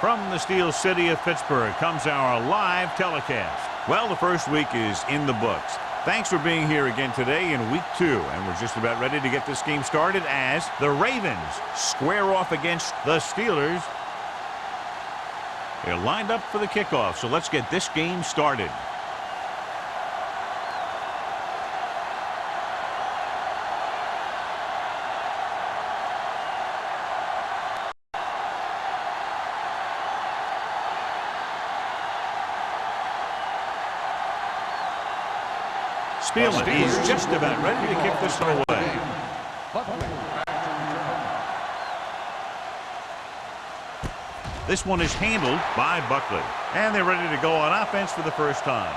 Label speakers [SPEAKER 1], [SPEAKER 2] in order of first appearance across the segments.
[SPEAKER 1] From the Steel City of Pittsburgh comes our live telecast. Well, the first week is in the books. Thanks for being here again today in week 2, and we're just about ready to get this game started as the Ravens square off against the Steelers. They're lined up for the kickoff, so let's get this game started. Spielman is just about ready to kick this one away. This one is handled by Buckley. And they're ready to go on offense for the first time.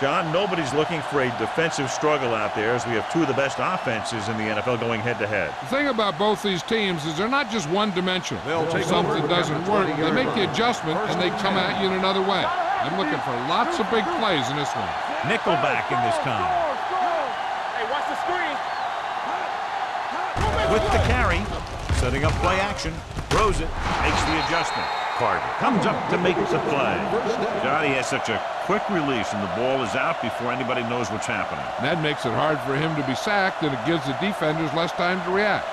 [SPEAKER 1] John, nobody's looking for a defensive struggle out there as we have two of the best offenses in the NFL going head-to-head.
[SPEAKER 2] The thing about both these teams is they're not just one-dimensional. If something doesn't work, they make the adjustment and they come at you in another way. I'm looking for lots of big plays in this one.
[SPEAKER 1] Nickelback in this time.
[SPEAKER 3] Hey, watch the screen.
[SPEAKER 1] With the carry, setting up play action, throws it, makes the adjustment. Carter comes up to make the play. Johnny has such a quick release and the ball is out before anybody knows what's happening.
[SPEAKER 2] That makes it hard for him to be sacked, and it gives the defenders less time to react.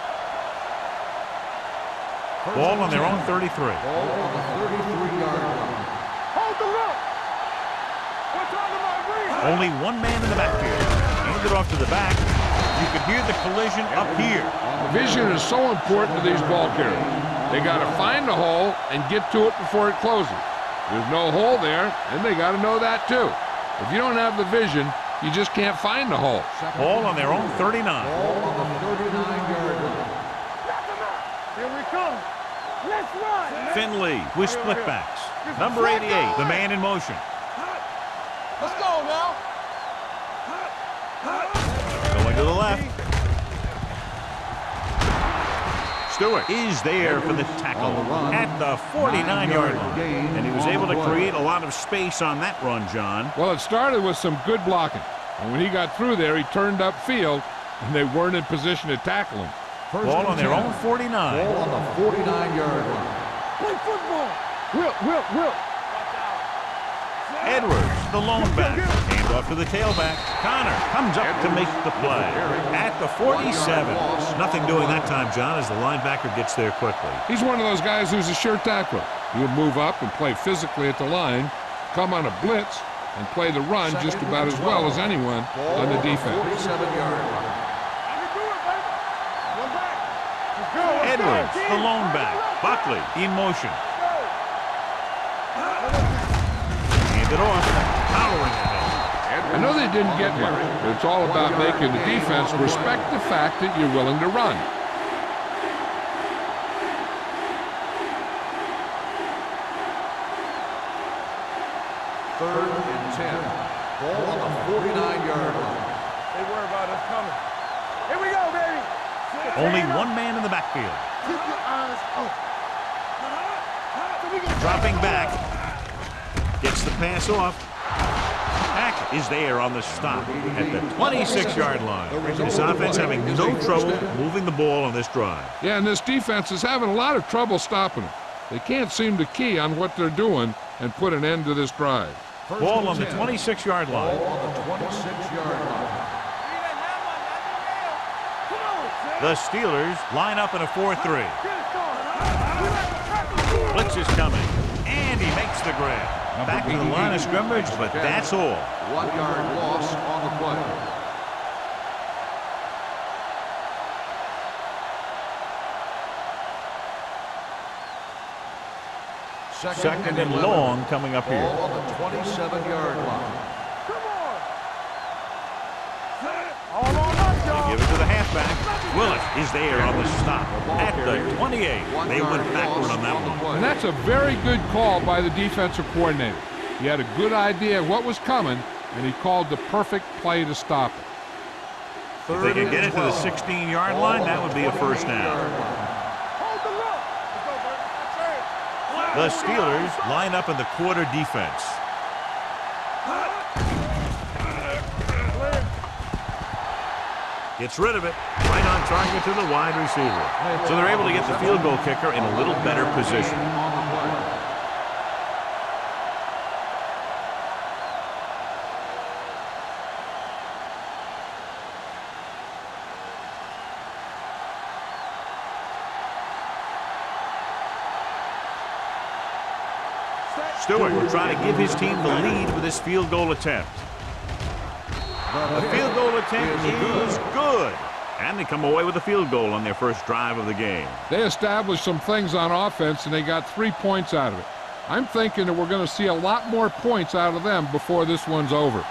[SPEAKER 1] Ball on their own 33.
[SPEAKER 4] Ball on the 33-yard line.
[SPEAKER 3] Hold the look. What's on the line?
[SPEAKER 1] Only one man in the backfield. Hand it off to the back. You can hear the collision up here.
[SPEAKER 2] Vision is so important to these ball carriers. They got to find the hole and get to it before it closes. There's no hole there, and they got to know that too. If you don't have the vision, you just can't find the hole.
[SPEAKER 1] Ball on their own 39.
[SPEAKER 4] Ball on the 39-yard line.
[SPEAKER 3] Here we come. Let's run.
[SPEAKER 1] Finley with split backs. Number 88, the man in motion.
[SPEAKER 3] Let's go now.
[SPEAKER 1] Going to the left. Stewart is there for the tackle at the 49-yard line. And he was able to create a lot of space on that run, John.
[SPEAKER 2] Well, it started with some good blocking. And when he got through there, he turned upfield, and they weren't in position to tackle him.
[SPEAKER 1] Ball on their own 49.
[SPEAKER 4] Ball on the 49-yard line.
[SPEAKER 3] Play football. Will.
[SPEAKER 1] Edwards, the lone back. Hand off to the tailback. Connor comes up to make the play at the 47. Nothing doing that time, John, as the linebacker gets there quickly.
[SPEAKER 2] He's one of those guys who's a sure tackler. He'll move up and play physically at the line, come on a blitz, and play the run just about as well as anyone on the defense.
[SPEAKER 4] 47-yard line.
[SPEAKER 1] Edwards, the lone back. Buckley in motion. Hand it off. Powering ahead.
[SPEAKER 2] I know they didn't get much, but it's all about making the defense respect the fact that you're willing to run.
[SPEAKER 4] Third and 10. Ball on the 49-yard line.
[SPEAKER 3] They worry about us coming. Here we go, baby.
[SPEAKER 1] Only one man in the backfield.
[SPEAKER 3] Keep your eyes open.
[SPEAKER 1] Dropping back. Gets the pass off. Hack is there on the stop at the 26-yard line. This offense having no trouble moving the ball on this drive.
[SPEAKER 2] Yeah, and this defense is having a lot of trouble stopping them. They can't seem to key on what they're doing and put an end to this drive.
[SPEAKER 1] Ball on the 26-yard line.
[SPEAKER 4] Ball on the 26-yard line.
[SPEAKER 1] The Steelers line up in a 4-3. Blitz is coming, and he makes the grab. Back to the line of scrimmage, but that's all.
[SPEAKER 4] 1-yard loss on the play.
[SPEAKER 1] Second and long coming up here.
[SPEAKER 4] Ball on the 27-yard line.
[SPEAKER 1] They give it to the halfback. Willis is there on the stop at the 28. They went backward on that one.
[SPEAKER 2] And that's a very good call by the defensive coordinator. He had a good idea of what was coming, and he called the perfect play to stop it.
[SPEAKER 1] If they can get it to the 16-yard line, that would be a first down. The Steelers line up in the quarter defense. Gets rid of it. Right on target to the wide receiver. So they're able to get the field goal kicker in a little better position. Stewart will try to give his team the lead with this field goal attempt. The field goal attempt is good. And they come away with a field goal on their first drive of the game.
[SPEAKER 2] They established some things on offense, and they got 3 points out of it. I'm thinking that we're going to see a lot more points out of them before this one's over.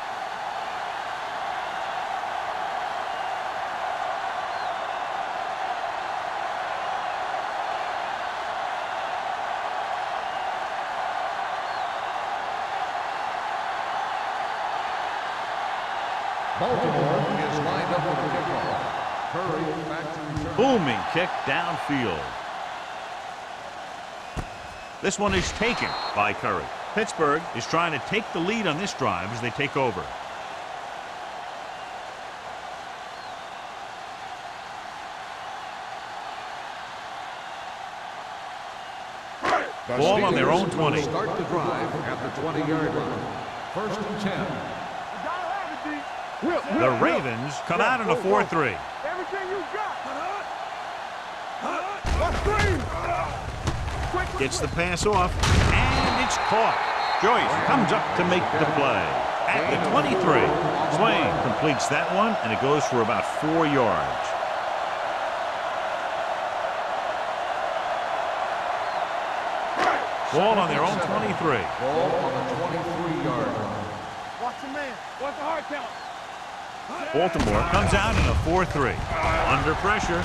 [SPEAKER 4] Baltimore is lined up with a kickoff. Curry back to return.
[SPEAKER 1] Booming kick downfield. This one is taken by Curry. Pittsburgh is trying to take the lead on this drive as they take over. Ball on their own 20.
[SPEAKER 4] Start the drive at the 20-yard line. 1st and 10.
[SPEAKER 1] The Ravens come out in a 4-3.
[SPEAKER 3] Everything you got.
[SPEAKER 1] Gets the pass off, and it's caught. Joyce comes up to make the play. At the 23, Swain completes that one, and it goes for about 4 yards. Ball on their own 23.
[SPEAKER 4] Ball on the 23-yard line.
[SPEAKER 3] Watch the man. Watch the hard count.
[SPEAKER 1] Baltimore comes out in a 4-3. Under pressure.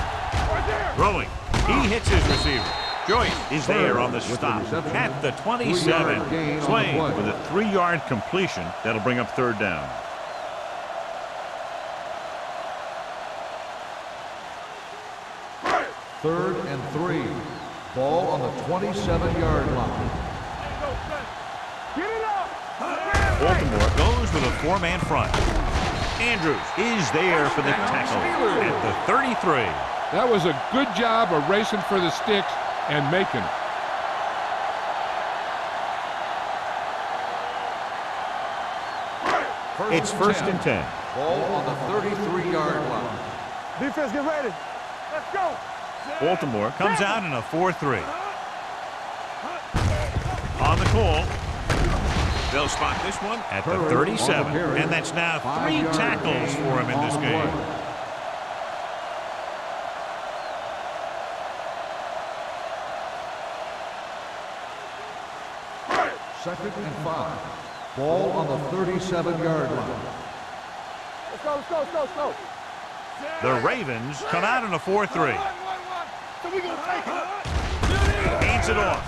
[SPEAKER 1] Throwing. He hits his receiver. Joyce is there on the stop at the 27. Swain with a 3-yard completion. That'll bring up 3rd down.
[SPEAKER 4] Third and 3. Ball on the 27-yard line.
[SPEAKER 3] Get it up.
[SPEAKER 1] Baltimore goes with a 4-man front. Andrews is there for the tackle at the 33.
[SPEAKER 2] That was a good job of racing for the sticks and making it.
[SPEAKER 1] It's 1st and 10.
[SPEAKER 4] Ball on the 33-yard line.
[SPEAKER 3] Defense, get ready. Let's go.
[SPEAKER 1] Baltimore comes out in a 4-3. On the call. They'll spot this one at the 37. And that's now 3 tackles for him in this game.
[SPEAKER 4] Second and 5. Ball on the 37-yard line.
[SPEAKER 3] Let's go, let's go, let's go, let's go.
[SPEAKER 1] The Ravens come out in a 4-3.
[SPEAKER 3] So we gonna take it.
[SPEAKER 1] Hands it off.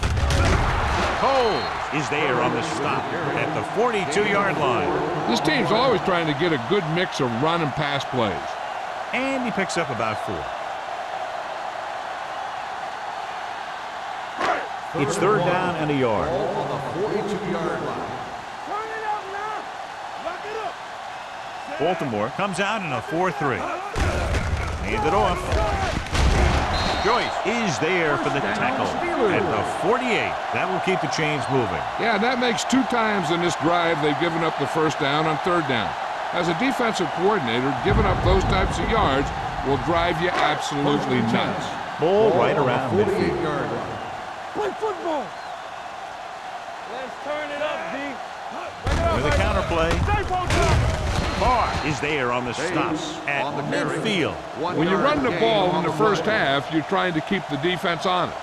[SPEAKER 1] Cole is there on the stop at the 42-yard line.
[SPEAKER 2] This team's always trying to get a good mix of run and pass plays.
[SPEAKER 1] And he picks up about 4. It's 3rd down and a yard.
[SPEAKER 4] Ball on the 42-yard line.
[SPEAKER 3] Turn it up now. Lock it up.
[SPEAKER 1] Baltimore comes out in a 4-3. Hand it off. Joyce is there for the tackle at the 48. That will keep the chains moving.
[SPEAKER 2] Yeah, that makes 2 times in this drive they've given up the 1st down on 3rd down. As a defensive coordinator, giving up those types of yards will drive you absolutely nuts.
[SPEAKER 1] Ball right around midfield.
[SPEAKER 3] Play football. Let's turn it up, D.
[SPEAKER 1] With a counter play. Barr is there on the stop at midfield.
[SPEAKER 2] When you run the ball in the first half, you're trying to keep the defense honest.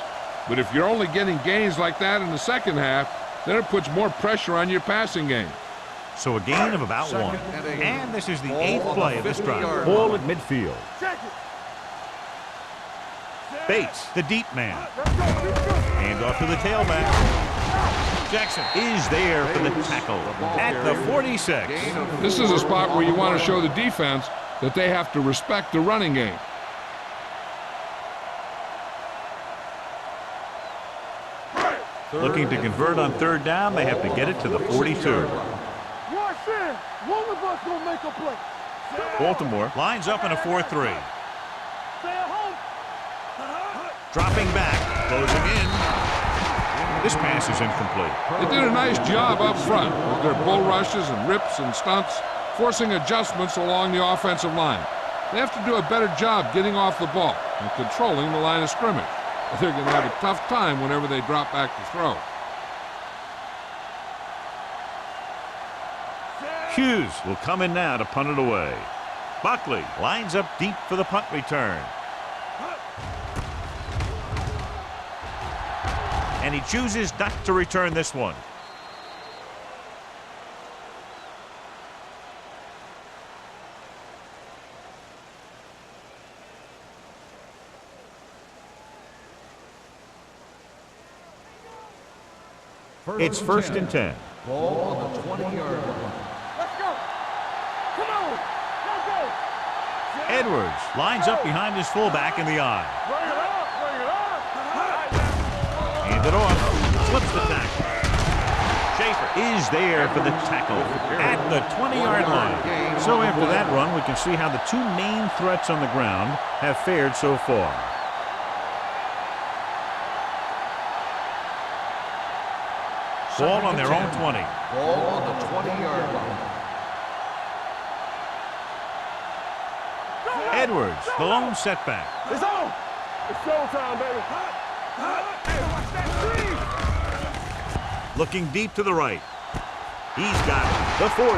[SPEAKER 2] But if you're only getting gains like that in the second half, then it puts more pressure on your passing game.
[SPEAKER 1] So a gain of about 1. And this is the 8th play of this drive. Ball at midfield. Bates, the deep man. Hand off to the tailback. Jackson is there for the tackle at the 46.
[SPEAKER 2] This is a spot where you want to show the defense that they have to respect the running game.
[SPEAKER 1] Looking to convert on 3rd down, they have to get it to the 42.
[SPEAKER 3] One of us gonna make a play.
[SPEAKER 1] Baltimore lines up in a 4-3.
[SPEAKER 3] Stay at home.
[SPEAKER 1] Dropping back, closing in. This pass is incomplete.
[SPEAKER 2] They did a nice job up front with their bull rushes and rips and stunts, forcing adjustments along the offensive line. They have to do a better job getting off the ball and controlling the line of scrimmage. They're going to have a tough time whenever they drop back to throw.
[SPEAKER 1] Hughes will come in now to punt it away. Buckley lines up deep for the punt return. And he chooses not to return this one. It's 1st and 10.
[SPEAKER 4] Ball on the 20-yard line.
[SPEAKER 3] Let's go. Come on. Let's go.
[SPEAKER 1] Edwards lines up behind his fullback in the eye.
[SPEAKER 3] Bring it up. Bring it up.
[SPEAKER 1] Hand it off. Slips the tackle. Schaefer is there for the tackle at the 20-yard line. So after that run, we can see how the two main threats on the ground have fared so far. Ball on their own 20.
[SPEAKER 4] Ball on the 20-yard line.
[SPEAKER 1] Edwards, the lone setback.
[SPEAKER 3] It's on. It's showtime, baby. Hey, watch that tree.
[SPEAKER 1] Looking deep to the right. He's got it. The 40.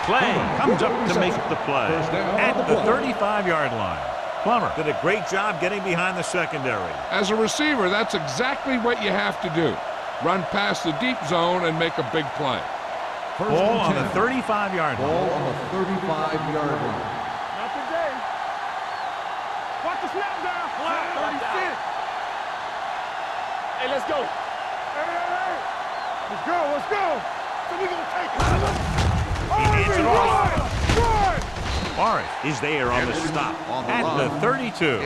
[SPEAKER 1] Clay comes up to make the play at the 35-yard line. Plummer did a great job getting behind the secondary.
[SPEAKER 2] As a receiver, that's exactly what you have to do. Run past the deep zone and make a big play.
[SPEAKER 1] Ball on the 35-yard line.
[SPEAKER 4] Ball on the 35-yard line.
[SPEAKER 3] Not today. Watch the snap down. 36. Hey, let's go. Hey. Let's go. Let's go. So we're going to take it.
[SPEAKER 1] He hands it off.
[SPEAKER 3] Run.
[SPEAKER 1] Morris is there on the stop at the 32.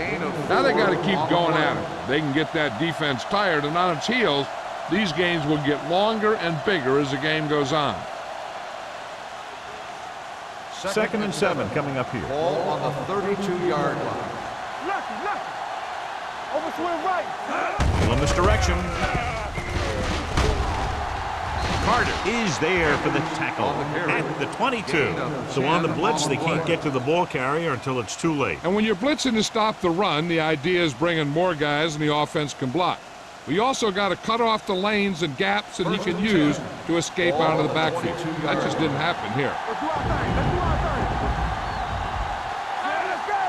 [SPEAKER 2] Now they got to keep going at it. They can get that defense tired and on its heels. These games will get longer and bigger as the game goes on.
[SPEAKER 1] 2nd and 7 coming up here.
[SPEAKER 4] Ball on the 32-yard line.
[SPEAKER 3] Lucky. Overswing right.
[SPEAKER 1] Pull in this direction. Carter is there for the tackle at the 22. So on the blitz, they can't get to the ball carrier until it's too late.
[SPEAKER 2] And when you're blitzing to stop the run, the idea is bringing more guys and the offense can block. We also got to cut off the lanes and gaps that he can use to escape out of the backfield. That just didn't happen here.
[SPEAKER 3] Let's do our thing. Let's go.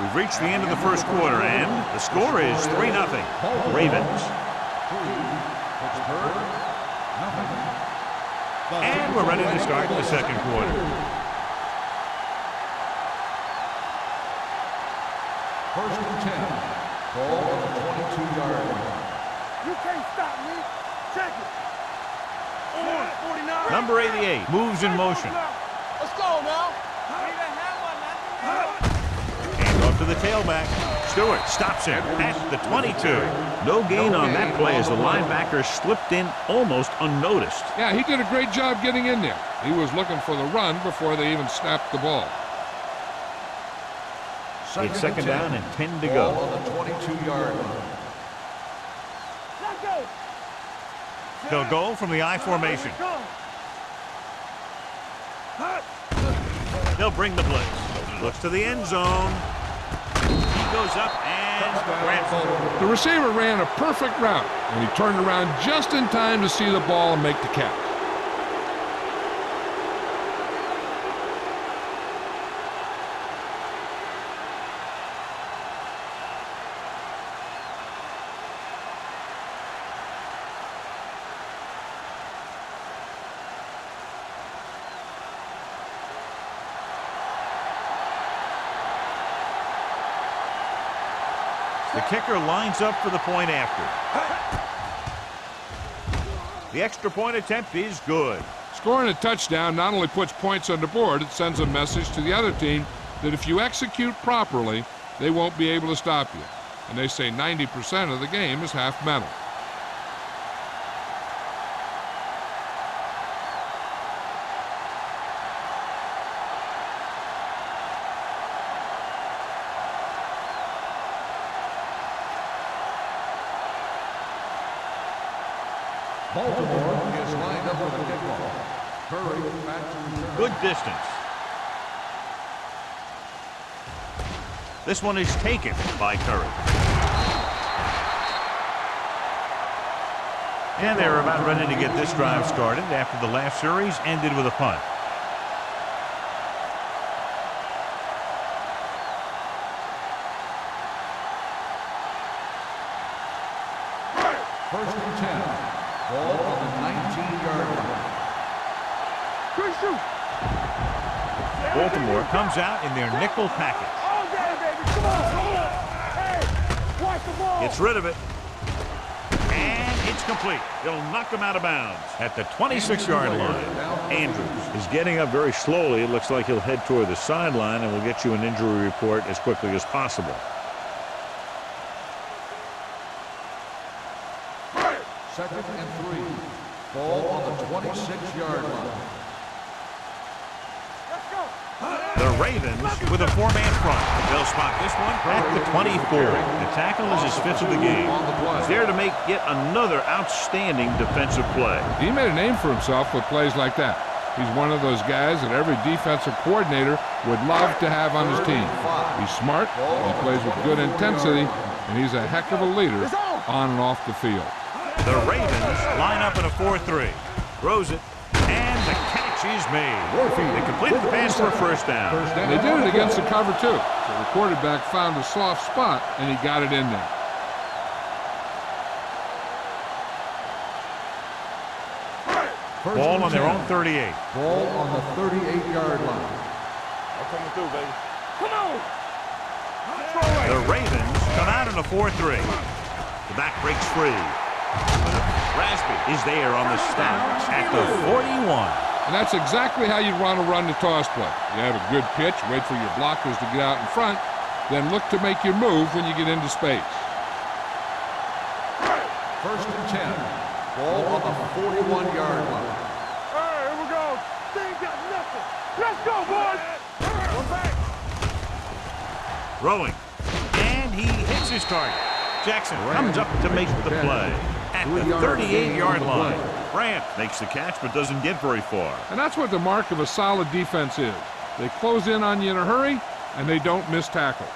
[SPEAKER 1] We've reached the end of the first quarter, and the score is 3-0. Ravens. And we're ready to start the second quarter.
[SPEAKER 4] 1st and 10. Ball on the 22-yard line.
[SPEAKER 3] You can't stop me. Check it. 49.
[SPEAKER 1] Number 88 moves in motion.
[SPEAKER 3] Let's go now.
[SPEAKER 1] Hand off to the tailback. Stewart stops him at the 22. No gain on that play as the linebacker slipped in almost unnoticed.
[SPEAKER 2] Yeah, he did a great job getting in there. He was looking for the run before they even snapped the ball.
[SPEAKER 1] It's 2nd down and 10 to
[SPEAKER 4] Ball
[SPEAKER 1] go.
[SPEAKER 4] on the 22-yard line.
[SPEAKER 3] Let's go.
[SPEAKER 1] They'll go from the I formation. They'll bring the blitz. Looks to the end zone. He goes up and grabs it.
[SPEAKER 2] The receiver ran a perfect route, and he turned around just in time to see the ball and make the catch.
[SPEAKER 1] The kicker lines up for the point after. The extra point attempt is good.
[SPEAKER 2] Scoring a touchdown not only puts points on the board, it sends a message to the other team that if you execute properly, they won't be able to stop you. And they say 90% of the game is half mental.
[SPEAKER 4] Baltimore is lined up with a kickoff. Curry back to return.
[SPEAKER 1] Good distance. This one is taken by Curry. And they're about ready to get this drive started after the last series ended with a punt.
[SPEAKER 4] First and 10. Ball on the 19-yard line.
[SPEAKER 3] Good shoot.
[SPEAKER 1] Baltimore comes out in their nickel package.
[SPEAKER 3] All day, baby. Come on, come on. Hey, watch the ball.
[SPEAKER 1] Gets rid of it. And it's complete. It'll knock him out of bounds at the 26-yard line. Andrews is getting up very slowly. It looks like he'll head toward the sideline, and we'll get you an injury report as quickly as possible.
[SPEAKER 4] Second and 3. Ball on the 26-yard line.
[SPEAKER 3] Let's go.
[SPEAKER 1] The Ravens with a four-man front. They'll spot this one at the 24. The tackle is his fifth of the game. He's there to make yet another outstanding defensive play.
[SPEAKER 2] He made a name for himself with plays like that. He's one of those guys that every defensive coordinator would love to have on his team. He's smart, he plays with good intensity, and he's a heck of a leader on and off the field.
[SPEAKER 1] The Ravens line up in a 4-3. Throws it, and the catch is made. They completed the pass for a first down.
[SPEAKER 2] And they did it against the cover, too. So the quarterback found a soft spot, and he got it in there.
[SPEAKER 1] Ball on their own 38.
[SPEAKER 4] Ball on the 38-yard line.
[SPEAKER 3] I'm coming through, baby. Come on.
[SPEAKER 1] The Ravens come out in a 4-3. The back breaks free. Raspy is there on the snap at the 41.
[SPEAKER 2] And that's exactly how you want to run the toss play. You have a good pitch, wait for your blockers to get out in front, then look to make your move when you get into space.
[SPEAKER 4] First and 10. Ball on the 41-yard line.
[SPEAKER 3] All right, here we go. They ain't got nothing. Let's go, boys. We're back.
[SPEAKER 1] Throwing. And he hits his target. Jackson comes up to make the play at the 38-yard line. Grant makes the catch but doesn't get very far.
[SPEAKER 2] And that's what the mark of a solid defense is. They close in on you in a hurry, and they don't miss tackle.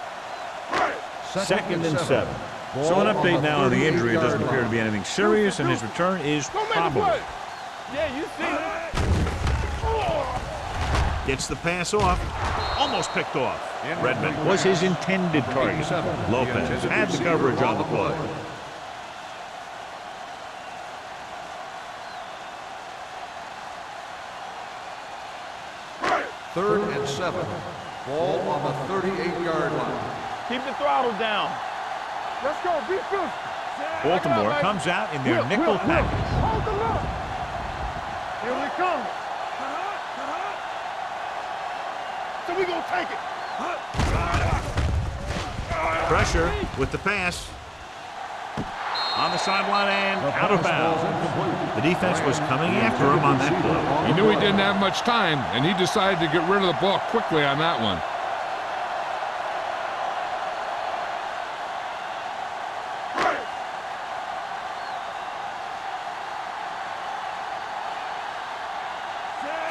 [SPEAKER 1] Second and 7. So an update now on the injury. It doesn't appear to be anything serious, and his return is probable.
[SPEAKER 3] Yeah, you see it.
[SPEAKER 1] Gets the pass off. Almost picked off. Redmond was his intended target. Lopez had the coverage on the play.
[SPEAKER 4] Third and 7. Ball on the 38-yard line.
[SPEAKER 3] Keep the throttle down. Let's go. Be fierce.
[SPEAKER 1] Baltimore comes out in their nickel package.
[SPEAKER 3] Hold the look. Here we come. So we gonna take it.
[SPEAKER 1] Pressure with the pass. On the sideline and out of bounds. The defense was coming after him on that play.
[SPEAKER 2] He knew he didn't have much time, and he decided to get rid of the ball quickly on that one.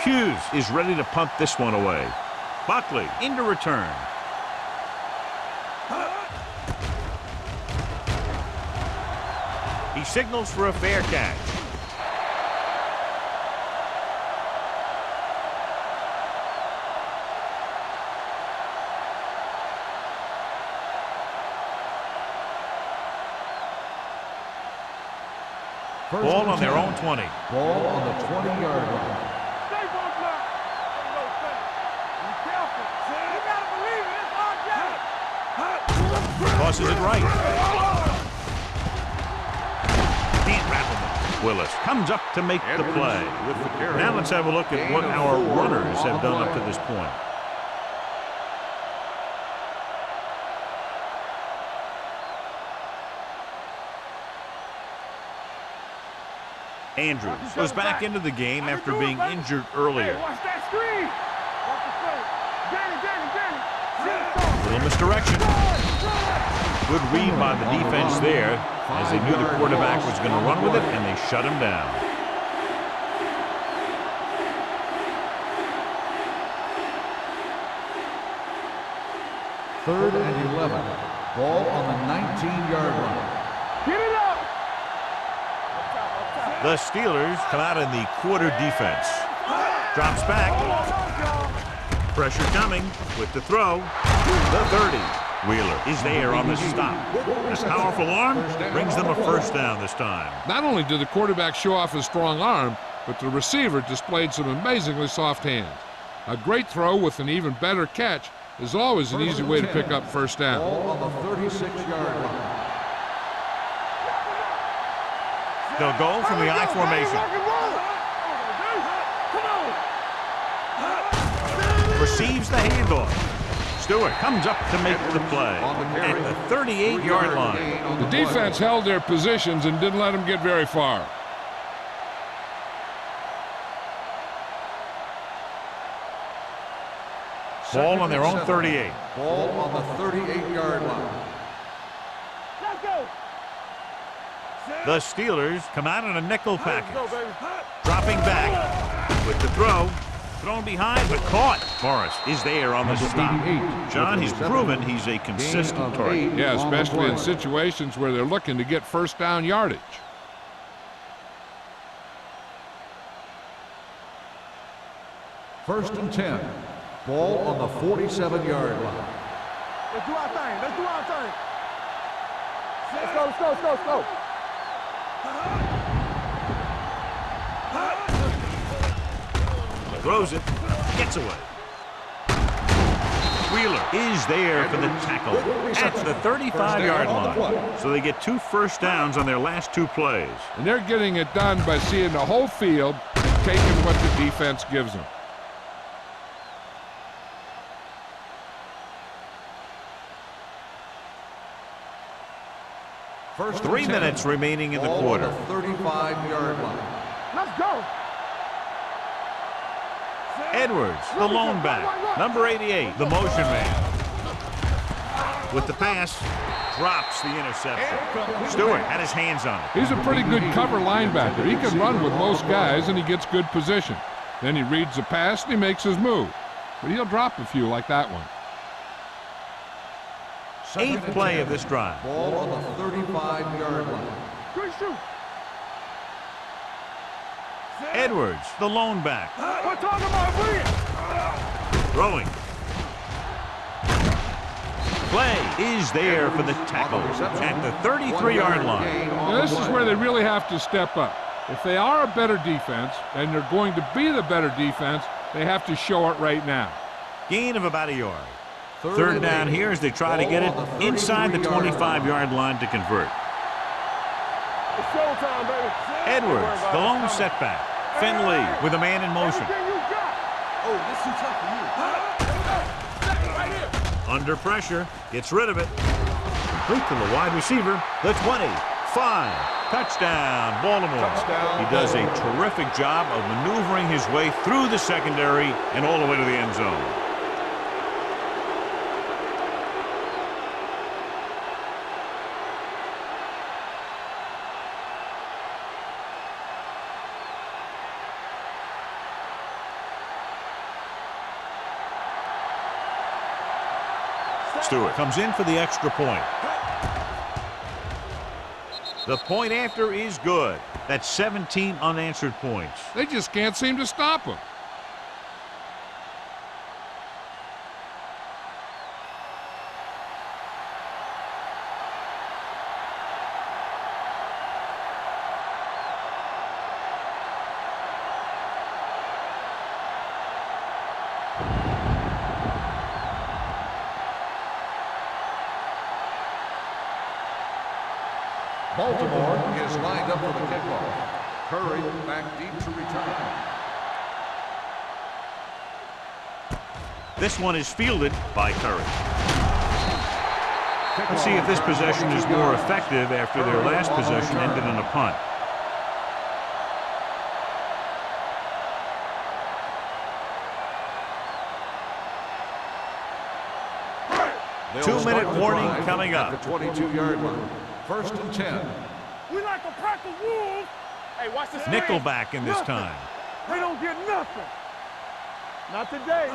[SPEAKER 1] Hughes is ready to punt this one away. Buckley into return. He signals for a fair catch. Ball on their own 20.
[SPEAKER 4] Ball on the 20-yard line.
[SPEAKER 3] Stay on block. Be careful. You gotta believe it. It's our game.
[SPEAKER 1] Tosses it right. Can't rattle them. Willis comes up to make the play. Now let's have a look at what our runners have done up to this point. Andrews goes back into the game after being injured earlier.
[SPEAKER 3] Hey, watch that screen. Watch the play. Danny.
[SPEAKER 1] Little misdirection. Good read by the defense there. as they knew the quarterback was going to run with it, and they shut him down.
[SPEAKER 4] Third and 11. Ball on the 19-yard line.
[SPEAKER 3] Get it up.
[SPEAKER 1] The Steelers come out in the quarter defense. Drops back. Pressure coming with the throw. The 30. Wheeler is there on the stop. His powerful arm brings them a first down this time.
[SPEAKER 2] Not only did the quarterback show off his strong arm, but the receiver displayed some amazingly soft hands. A great throw with an even better catch is always an easy way to pick up first down.
[SPEAKER 4] Ball on the 36-yard line.
[SPEAKER 1] They'll go from the I formation. Receives the handoff. Stewart comes up to make the play at the 38-yard line.
[SPEAKER 2] The defense held their positions and didn't let them get very far.
[SPEAKER 1] Ball on their own 38.
[SPEAKER 4] Ball on the 38-yard line.
[SPEAKER 3] Let's go.
[SPEAKER 1] The Steelers come out in a nickel package. Dropping back with the throw. Thrown behind, but caught. Forrest is there on the stop. John, he's proven he's a consistent target.
[SPEAKER 2] Yeah, especially in situations where they're looking to get first down yardage.
[SPEAKER 4] First and 10. Ball on the 47-yard line.
[SPEAKER 3] Let's do our thing. Let's do our thing. Let's go, let's go, let's go, let's go.
[SPEAKER 1] Throws it, gets away. Wheeler is there for the tackle at the 35-yard line. So they get 2 first downs on their last 2 plays.
[SPEAKER 2] And they're getting it done by seeing the whole field and taking what the defense gives them.
[SPEAKER 4] First
[SPEAKER 1] 3 minutes remaining in the quarter.
[SPEAKER 4] Ball on the 35-yard line.
[SPEAKER 3] Let's go.
[SPEAKER 1] Edwards, the lone back. Number 88, the motion man. With the pass, drops the interception. Stewart had his hands on it.
[SPEAKER 2] He's a pretty good cover linebacker. He can run with most guys, and he gets good position. Then he reads the pass, and he makes his move. But he'll drop a few like that one.
[SPEAKER 1] 8th play of this drive.
[SPEAKER 4] Ball on the 35-yard line.
[SPEAKER 3] Good shoot.
[SPEAKER 1] Edwards, the lone back.
[SPEAKER 3] We're talking about bring it.
[SPEAKER 1] Throwing. Play is there for the tackle at the 33-yard line.
[SPEAKER 2] Now, this is where they really have to step up. If they are a better defense, and they're going to be the better defense, they have to show it right now.
[SPEAKER 1] Gain of about a yard. Third down here as they try to get it inside the 25-yard line to convert.
[SPEAKER 3] It's showtime, baby.
[SPEAKER 1] Edwards, the lone setback. Finley with a man in motion.
[SPEAKER 3] Everything you got.
[SPEAKER 4] Oh, this is too tough for you.
[SPEAKER 3] Right here.
[SPEAKER 1] Under pressure, gets rid of it. Complete to the wide receiver, the 25. Touchdown, Baltimore. He does a terrific job of maneuvering his way through the secondary and all the way to the end zone. Stewart comes in for the extra point. The point after is good. That's 17 unanswered points.
[SPEAKER 2] They just can't seem to stop him.
[SPEAKER 4] Baltimore is lined up for the kickoff. Curry back deep to return.
[SPEAKER 1] This one is fielded by Curry. Let's see if this possession is more effective after their last possession ended in a punt. Two-minute warning coming up.
[SPEAKER 4] The 22-yard line. First and 10.
[SPEAKER 3] We like a pack of wolves. Hey, watch the screen.
[SPEAKER 1] Nickelback in this
[SPEAKER 3] Nothing.
[SPEAKER 1] time.
[SPEAKER 3] They don't get nothing. Not today.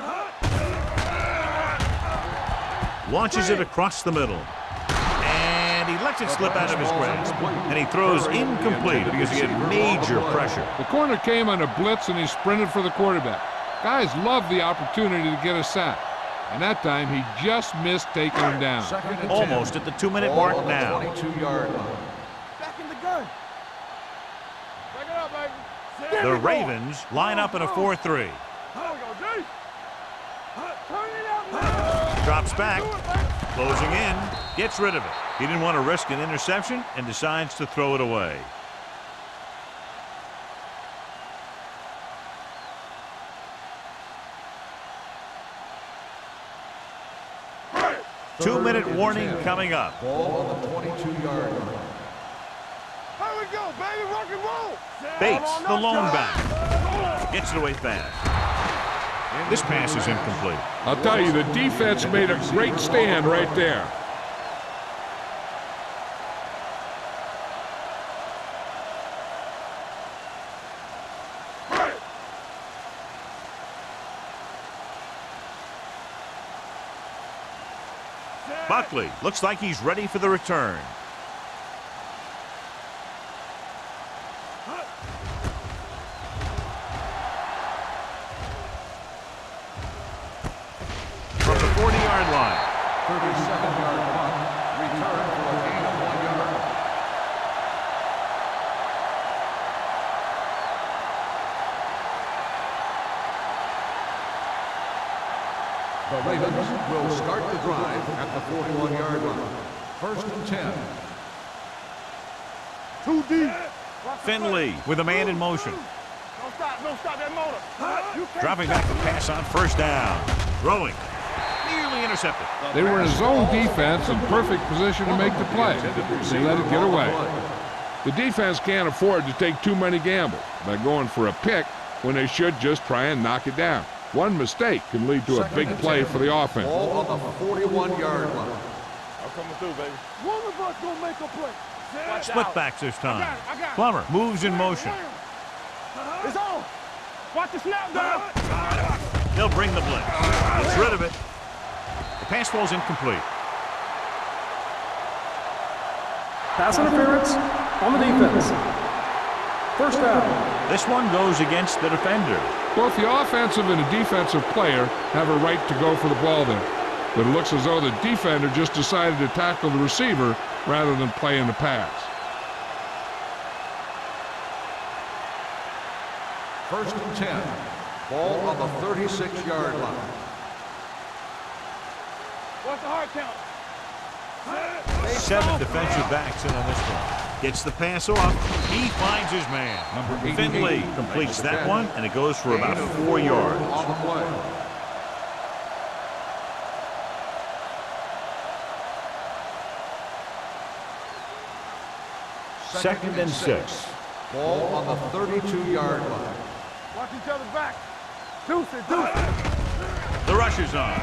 [SPEAKER 1] Launches it across the middle. And he lets it slip out of his grasp. And he throws incomplete because he had major pressure.
[SPEAKER 2] The corner came on a blitz and he sprinted for the quarterback. Guys love the opportunity to get a sack. And that time he just missed taking him down.
[SPEAKER 4] Second and 10.
[SPEAKER 1] Almost at the 2-minute
[SPEAKER 4] Ball
[SPEAKER 1] mark
[SPEAKER 4] on the
[SPEAKER 1] now.
[SPEAKER 4] 22-yard line.
[SPEAKER 3] Back in the gun. Back it up, baby.
[SPEAKER 1] The Ravens line up in a 4-3.
[SPEAKER 3] There we go, G. Turn it out now.
[SPEAKER 1] Drops back.
[SPEAKER 3] Do it, baby.
[SPEAKER 1] Closing in. Gets rid of it. He didn't want to risk an interception and decides to throw it away. Two-minute warning coming up.
[SPEAKER 4] Ball on the 22-yard line.
[SPEAKER 3] Here we go, baby. Rock and roll.
[SPEAKER 1] Bates, the lone back. Gets it away fast. This pass is incomplete.
[SPEAKER 2] I'll tell you, the defense made a great stand right there.
[SPEAKER 1] Buckley looks like he's ready for the return. From the 40-yard line.
[SPEAKER 4] 37-yard punt. Return for a gain of 1 yard. The Ravens will start the drive at the 41-yard line. First and 10.
[SPEAKER 3] Too deep.
[SPEAKER 1] Finley with a man in motion.
[SPEAKER 3] Don't stop that motor. You can't
[SPEAKER 1] Dropping back to pass on first down. Throwing. Nearly intercepted.
[SPEAKER 2] They were in a zone defense in perfect position to make the play. They let it get away. The defense can't afford to take too many gambles by going for a pick when they should just try and knock it down. One mistake can lead to a big play for the offense.
[SPEAKER 4] Ball on the 41-yard line.
[SPEAKER 3] I'm coming through, baby. One of us gonna make a play.
[SPEAKER 1] Split backs this time.
[SPEAKER 3] I got it.
[SPEAKER 1] Plummer moves in motion.
[SPEAKER 3] It's on. Watch the snap down.
[SPEAKER 1] They'll bring the blitz. Gets rid of it. The pass falls incomplete.
[SPEAKER 5] Pass interference on the defense. First down.
[SPEAKER 1] This one goes against the defender.
[SPEAKER 2] Both the offensive and the defensive player have a right to go for the ball there. But it looks as though the defender just decided to tackle the receiver rather than play in the pass.
[SPEAKER 4] First and 10. Ball on the 36-yard line.
[SPEAKER 3] What's the hard count?
[SPEAKER 1] 7 defensive backs in on this one. Gets the pass off. He finds his man.
[SPEAKER 4] Number 88
[SPEAKER 1] Finley completes that one, and it goes for about 4 yards.
[SPEAKER 4] On the play.
[SPEAKER 1] Second and 6.
[SPEAKER 4] Ball on the 32-yard line.
[SPEAKER 3] Watch each other's back. Deuce it.
[SPEAKER 1] The rush is on.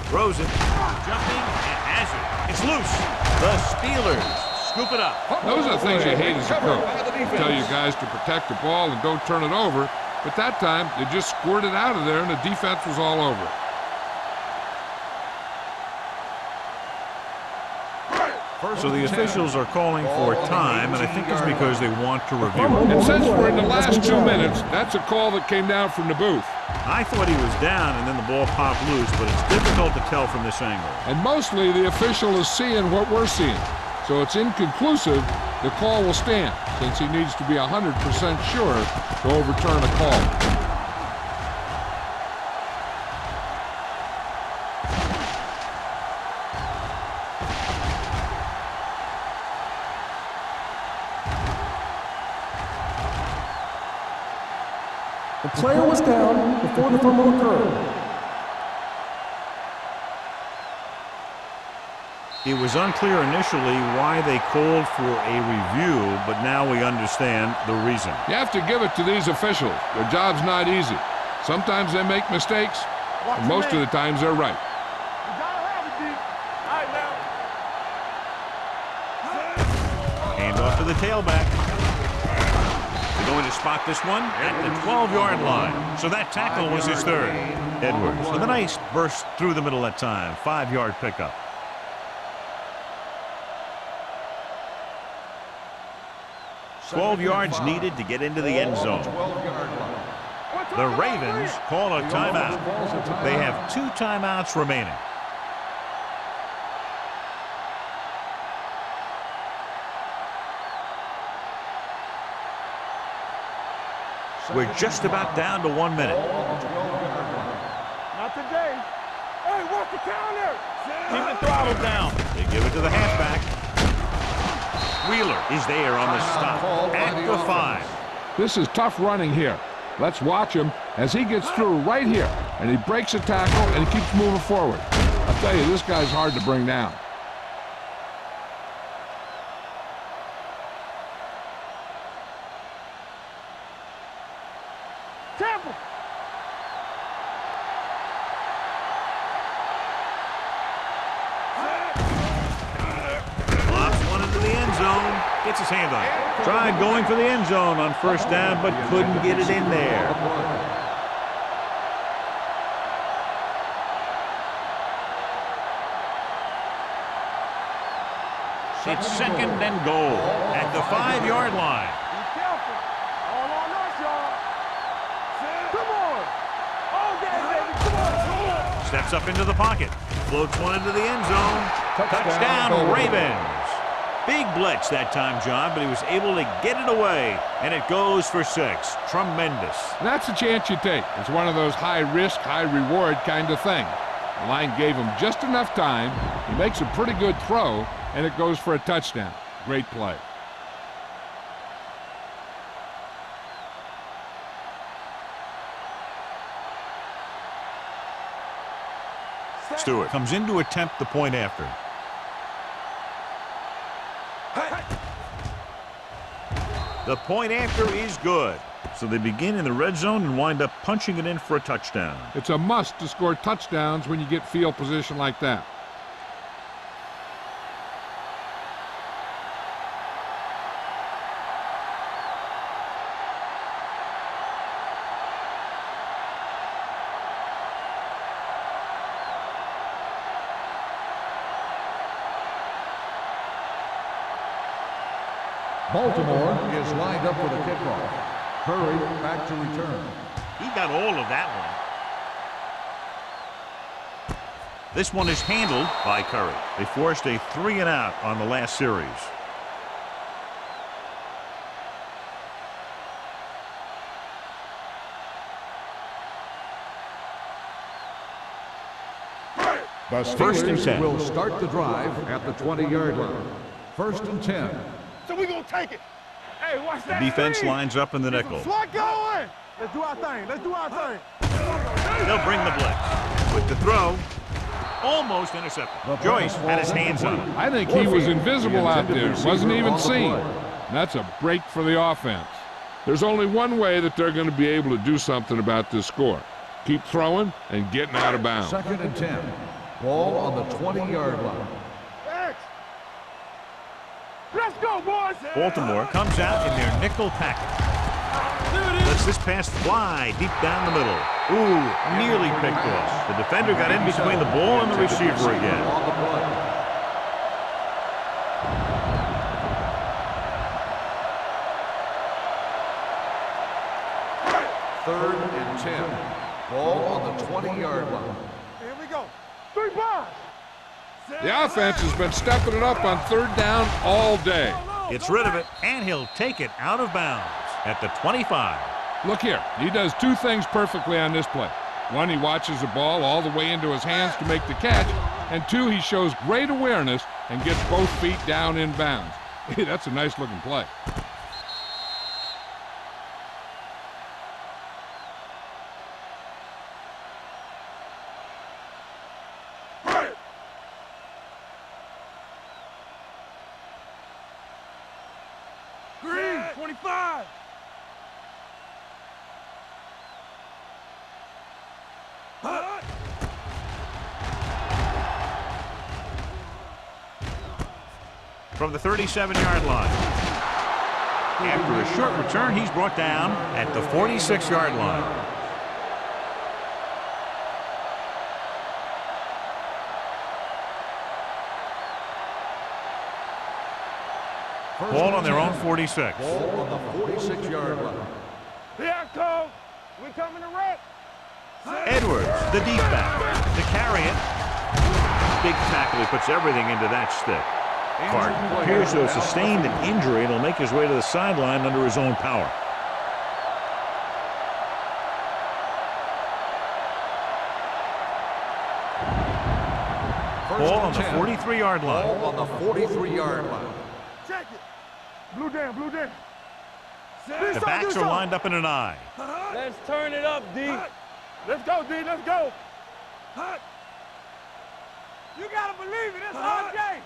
[SPEAKER 1] Throws it. Jumping and has it. It's loose. The Steelers scoop it up.
[SPEAKER 2] Those are the things you hate as a coach. Tell you guys to protect the ball and don't turn it over. But that time, they just squirted out of there and the defense was all over it.
[SPEAKER 1] So the officials are calling for time, and I think it's because they want to review
[SPEAKER 2] And
[SPEAKER 1] it.
[SPEAKER 2] since we're in the last 2 minutes, that's a call that came down from the booth.
[SPEAKER 1] I thought he was down, and then the ball popped loose, but it's difficult to tell from this angle.
[SPEAKER 2] And mostly the official is seeing what we're seeing. So it's inconclusive. The call will stand since he needs to be 100% sure to overturn a call.
[SPEAKER 5] The player was down before the fumble occurred.
[SPEAKER 1] It was unclear initially why they called for a review, but now we understand the reason.
[SPEAKER 2] You have to give it to these officials. Their job's not easy. Sometimes they make mistakes, and most of the times they're right.
[SPEAKER 3] You gotta have it, D. All right, now.
[SPEAKER 1] the tailback. They're going to spot this one at the 12-yard line. So that tackle was his third. Edwards with a nice burst through the middle that time. 5-yard pickup. $12 yards needed to get into the end zone. The Ravens call a timeout. They have 2 timeouts remaining. We're just about down to 1 minute.
[SPEAKER 3] Not today. Hey, what's the counter?
[SPEAKER 1] Keep the throttle down. They give it to the halfback. Wheeler is there on the stop at the 5.
[SPEAKER 2] This is tough running here. Let's watch him as he gets through right here. And he breaks a tackle and he keeps moving forward. I'll tell you, this guy's hard to bring down.
[SPEAKER 3] Tampa.
[SPEAKER 1] Lobs one into the end zone. Gets his hand on it. Tried going for the end zone on first down, but couldn't get it in there. It's 2nd and goal at the 5-yard line.
[SPEAKER 3] Be careful. All on us, y'all. Come on. All day, baby. Come on.
[SPEAKER 1] Steps up into the pocket. Floats one into the end zone. Touchdown, Ravens. Big blitz that time, John, but he was able to get it away, and it goes for 6. Tremendous.
[SPEAKER 2] That's a chance you take. It's one of those high-risk, high-reward kind of thing. The line gave him just enough time. He makes a pretty good throw, and it goes for a touchdown. Great play.
[SPEAKER 1] Stewart comes in to attempt the point after. The point after is good. So they begin in the red zone and wind up punching it in for a touchdown.
[SPEAKER 2] It's a must to score touchdowns when you get field position like that.
[SPEAKER 4] Baltimore is lined up for the kickoff. Curry back to return.
[SPEAKER 1] He got all of that one. This one is handled by Curry. They forced a 3-and-out on the last series.
[SPEAKER 4] The
[SPEAKER 1] First and 10.
[SPEAKER 4] Steelers will start the drive at the 20-yard line. 1st and 10.
[SPEAKER 3] So we gonna take it. Hey, watch that.
[SPEAKER 1] Defense
[SPEAKER 3] speed.
[SPEAKER 1] lines up in the nickel.
[SPEAKER 3] Slot going. Let's do our thing. Let's do our thing.
[SPEAKER 1] They'll bring the blitz. With the throw, almost intercepted. Joyce had his hands on it.
[SPEAKER 2] I think he was invisible out there. Wasn't even seen. That's a break for the offense. There's only one way that they're going to be able to do something about this score. Keep throwing and getting out of bounds.
[SPEAKER 4] 2nd and 10. Ball on the 20-yard line.
[SPEAKER 3] Let's go, boys.
[SPEAKER 1] Baltimore comes out in their nickel package. Lets this pass fly deep down the middle. Ooh, nearly picked off. The defender got in between the ball and the receiver again.
[SPEAKER 4] On the play. Third and 10. Ball on the 20-yard line.
[SPEAKER 3] Here we go. 3 bars.
[SPEAKER 2] The offense has been stepping it up on 3rd down all day.
[SPEAKER 1] Gets rid of it, and he'll take it out of bounds at the 25.
[SPEAKER 2] Look here. He does 2 things perfectly on this play. 1, he watches the ball all the way into his hands to make the catch. And 2, he shows great awareness and gets both feet down in bounds. Hey, that's a nice-looking play.
[SPEAKER 3] Green, 25.
[SPEAKER 1] From the 37-yard line. After a short return, he's brought down at the 46-yard line. Ball on their own 46.
[SPEAKER 4] Ball on the 46-yard line.
[SPEAKER 3] Here I come. We coming to wreck.
[SPEAKER 1] Edwards, the deep back, to carry it. Big tackle. He puts everything into that stick. Clark appears to have sustained an injury and will make his way to the sideline under his own power. Ball on the 43-yard line.
[SPEAKER 4] Ball on the 43-yard line.
[SPEAKER 3] Check it. Blue down, blue down.
[SPEAKER 1] The backs are lined up in an eye.
[SPEAKER 3] Let's turn it up, D. Let's go, D. Let's go. You gotta believe it. It's RJ.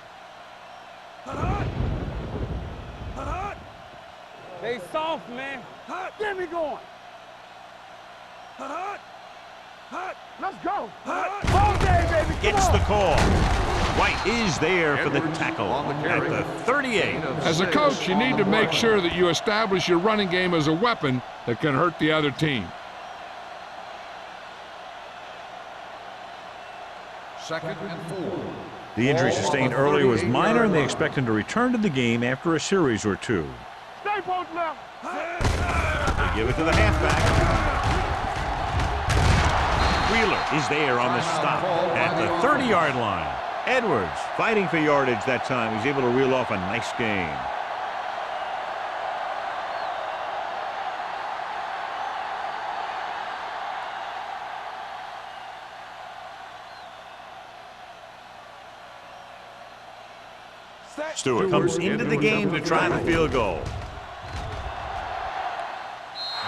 [SPEAKER 3] They soft, man. Get me going. Let's go. All day, baby.
[SPEAKER 1] Gets the call. White is there for the tackle at the 38.
[SPEAKER 2] As a coach, you need to make sure that you establish your running game as a weapon that can hurt the other team.
[SPEAKER 4] Second and 4.
[SPEAKER 1] The injury sustained earlier was minor, and they expect him to return to the game after a series or two.
[SPEAKER 3] Stay post left.
[SPEAKER 1] They give it to the halfback. Wheeler is there on the stop at the 30-yard line. Edwards fighting for yardage that time. He's able to reel off a nice gain. Stewart comes into the game to try the field goal.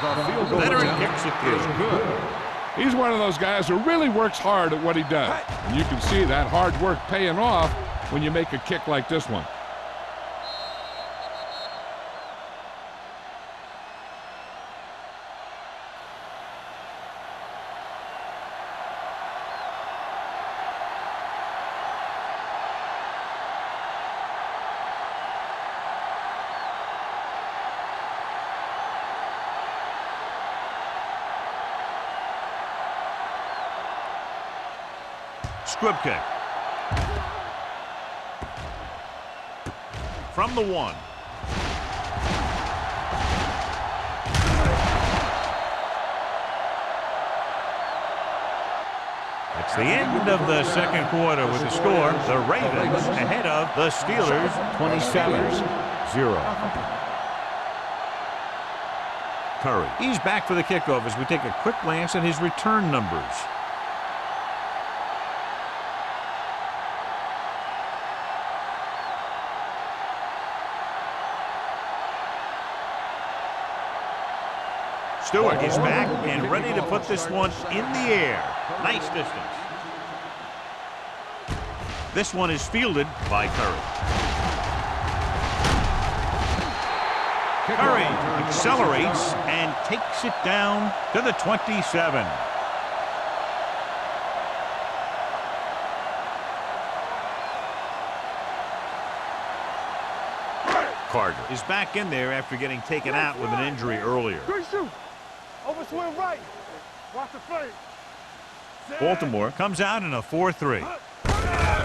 [SPEAKER 4] The field goal
[SPEAKER 1] Veteran
[SPEAKER 4] attempt
[SPEAKER 1] kicks it through.
[SPEAKER 4] is good.
[SPEAKER 2] He's one of those guys who really works hard at what he does. And you can see that hard work paying off when you make a kick like this one.
[SPEAKER 1] Squib kick. From the 1. It's the end of the second quarter with the score. The Ravens ahead of the Steelers 27-0. Curry. He's back for the kickoff as we take a quick glance at his return numbers. Stewart is back and ready to put this one in the air. Nice distance. This one is fielded by Curry. Curry accelerates and takes it down to the 27. Carter is back in there after getting taken out with an injury earlier.
[SPEAKER 3] Good shoot. Over swing right. Watch the play.
[SPEAKER 1] Baltimore comes out in a 4-3.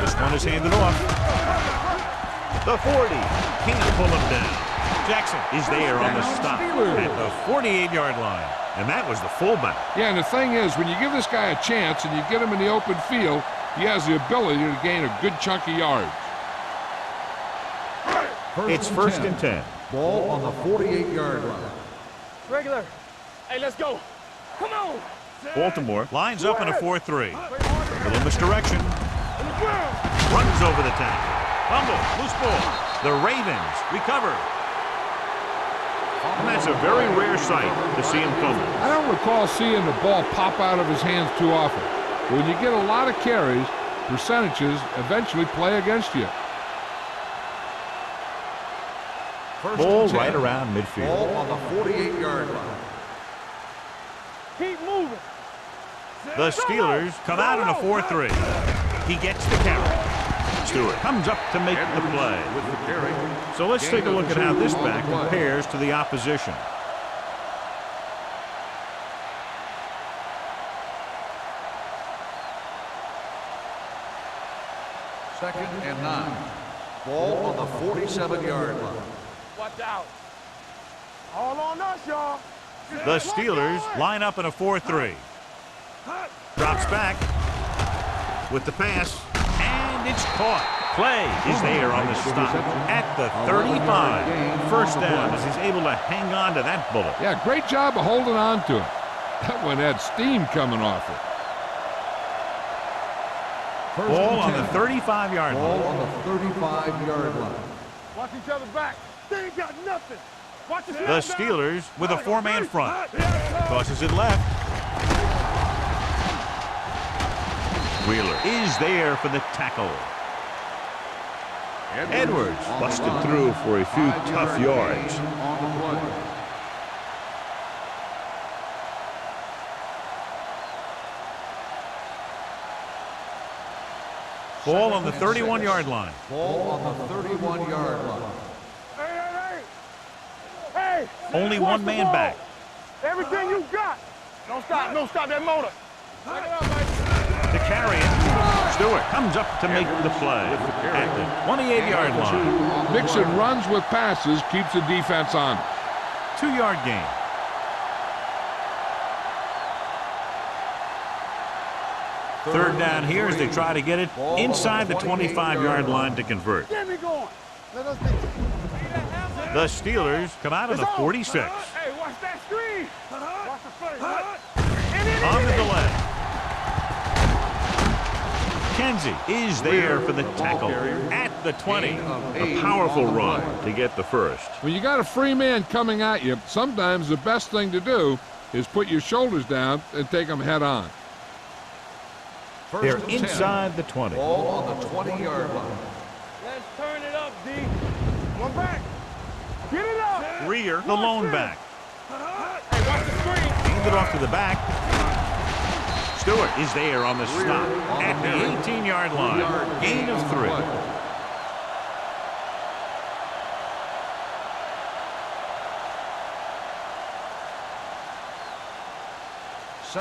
[SPEAKER 1] This one is handed off. The 40. Can't pull him down. Jackson is there on the stop at the 48-yard line. And that was the fullback.
[SPEAKER 2] Yeah, and the thing is, when you give this guy a chance and you get him in the open field, he has the ability to gain a good chunk of yards.
[SPEAKER 1] It's first and 10.
[SPEAKER 4] Ball on the 48-yard line.
[SPEAKER 3] Regular. Hey, let's go. Come on.
[SPEAKER 1] Baltimore lines up in a 4-3. A little misdirection. Runs over the tackle. Fumble. Loose ball. The Ravens recover. And that's a very rare sight to see him fumble.
[SPEAKER 2] I don't recall seeing the ball pop out of his hands too often. But when you get a lot of carries, percentages eventually play against you.
[SPEAKER 1] Ball right around midfield.
[SPEAKER 4] Ball on the 48-yard line.
[SPEAKER 3] Keep moving.
[SPEAKER 1] The Steelers come out in a 4-3. He gets the carry. Stewart comes up to make the play.
[SPEAKER 4] With the carry,
[SPEAKER 1] So let's take a look at how this back compares to the opposition.
[SPEAKER 4] Second and 9. Ball on the 47-yard line.
[SPEAKER 3] Watch out. All on us, y'all.
[SPEAKER 1] The Steelers line up in a 4-3. Drops back with the pass, and it's caught. Play is there on the stop at the 35. First down as he's able to hang on to that bullet.
[SPEAKER 2] Yeah, great job of holding on to it. That one had steam coming off it.
[SPEAKER 1] Ball on the 35-yard line.
[SPEAKER 4] Ball on the 35-yard line.
[SPEAKER 3] Watch each other's back. They ain't got nothing. Watch the
[SPEAKER 1] The Steelers with a four-man front. Tosses it left. Wheeler is there for the tackle. Edwards busted through for a few tough yards.
[SPEAKER 4] On the play.
[SPEAKER 1] Ball on the 31-yard line.
[SPEAKER 4] Ball on the 31-yard line.
[SPEAKER 3] Hey!
[SPEAKER 1] Only one man back.
[SPEAKER 3] Everything you got. Don't stop that motor.
[SPEAKER 1] To carry it, Stewart comes up to make the play at the 28-yard line.
[SPEAKER 2] Mixon runs with passes, keeps the defense on.
[SPEAKER 1] 2-yard gain. Third down here as they try to get it inside the 25-yard line to convert.
[SPEAKER 3] Get me going.
[SPEAKER 1] The Steelers come out of the 46.
[SPEAKER 3] Hey, watch that screen. Watch the face.
[SPEAKER 1] On the delay. Kenzie is there for the tackle at the 20. A powerful run to get the first.
[SPEAKER 2] When you got a free man coming at you, sometimes the best thing to do is put your shoulders down and take them head on.
[SPEAKER 1] They're inside the 20.
[SPEAKER 4] Ball on the 20-yard line.
[SPEAKER 3] Let's turn it up, D. One back. Get it up.
[SPEAKER 1] Rear, the lone back.
[SPEAKER 3] Hey, watch the screen.
[SPEAKER 1] Hand it off to the back. Stewart is there on the stop at the 18-yard line. Gain of 3.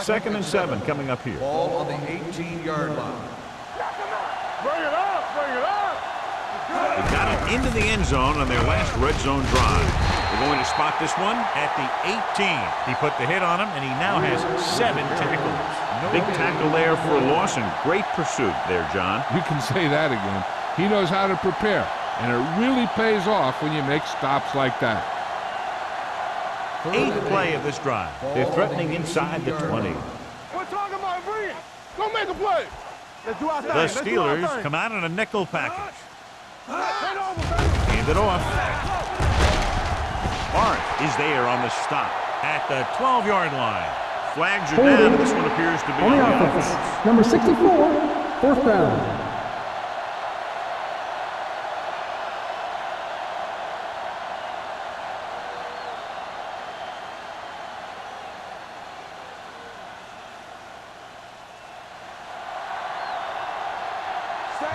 [SPEAKER 1] Second and 7 coming up here.
[SPEAKER 4] Ball on the 18-yard line.
[SPEAKER 3] Bring it up. Bring it up.
[SPEAKER 1] They got it into the end zone on their last red zone drive. They're going to spot this one at the 18. He put the hit on him, and he now has 7 tackles. Big tackle there for a loss and great pursuit there, John.
[SPEAKER 2] You can say that again. He knows how to prepare, and it really pays off when you make stops like that.
[SPEAKER 1] 8th play of this drive. They're threatening inside the 20.
[SPEAKER 3] We're talking about bringing. Go make a play. Let's do our thing.
[SPEAKER 1] The
[SPEAKER 3] Let's do our
[SPEAKER 1] Steelers
[SPEAKER 3] thing.
[SPEAKER 1] come out in a nickel package.
[SPEAKER 3] Turn over, baby.
[SPEAKER 1] Hand it off. Bart is there on the stop at the 12-yard line. Flags are down, and this one appears to be
[SPEAKER 5] On the
[SPEAKER 1] on the
[SPEAKER 5] offense,
[SPEAKER 1] offense.
[SPEAKER 5] number 64, fourth down.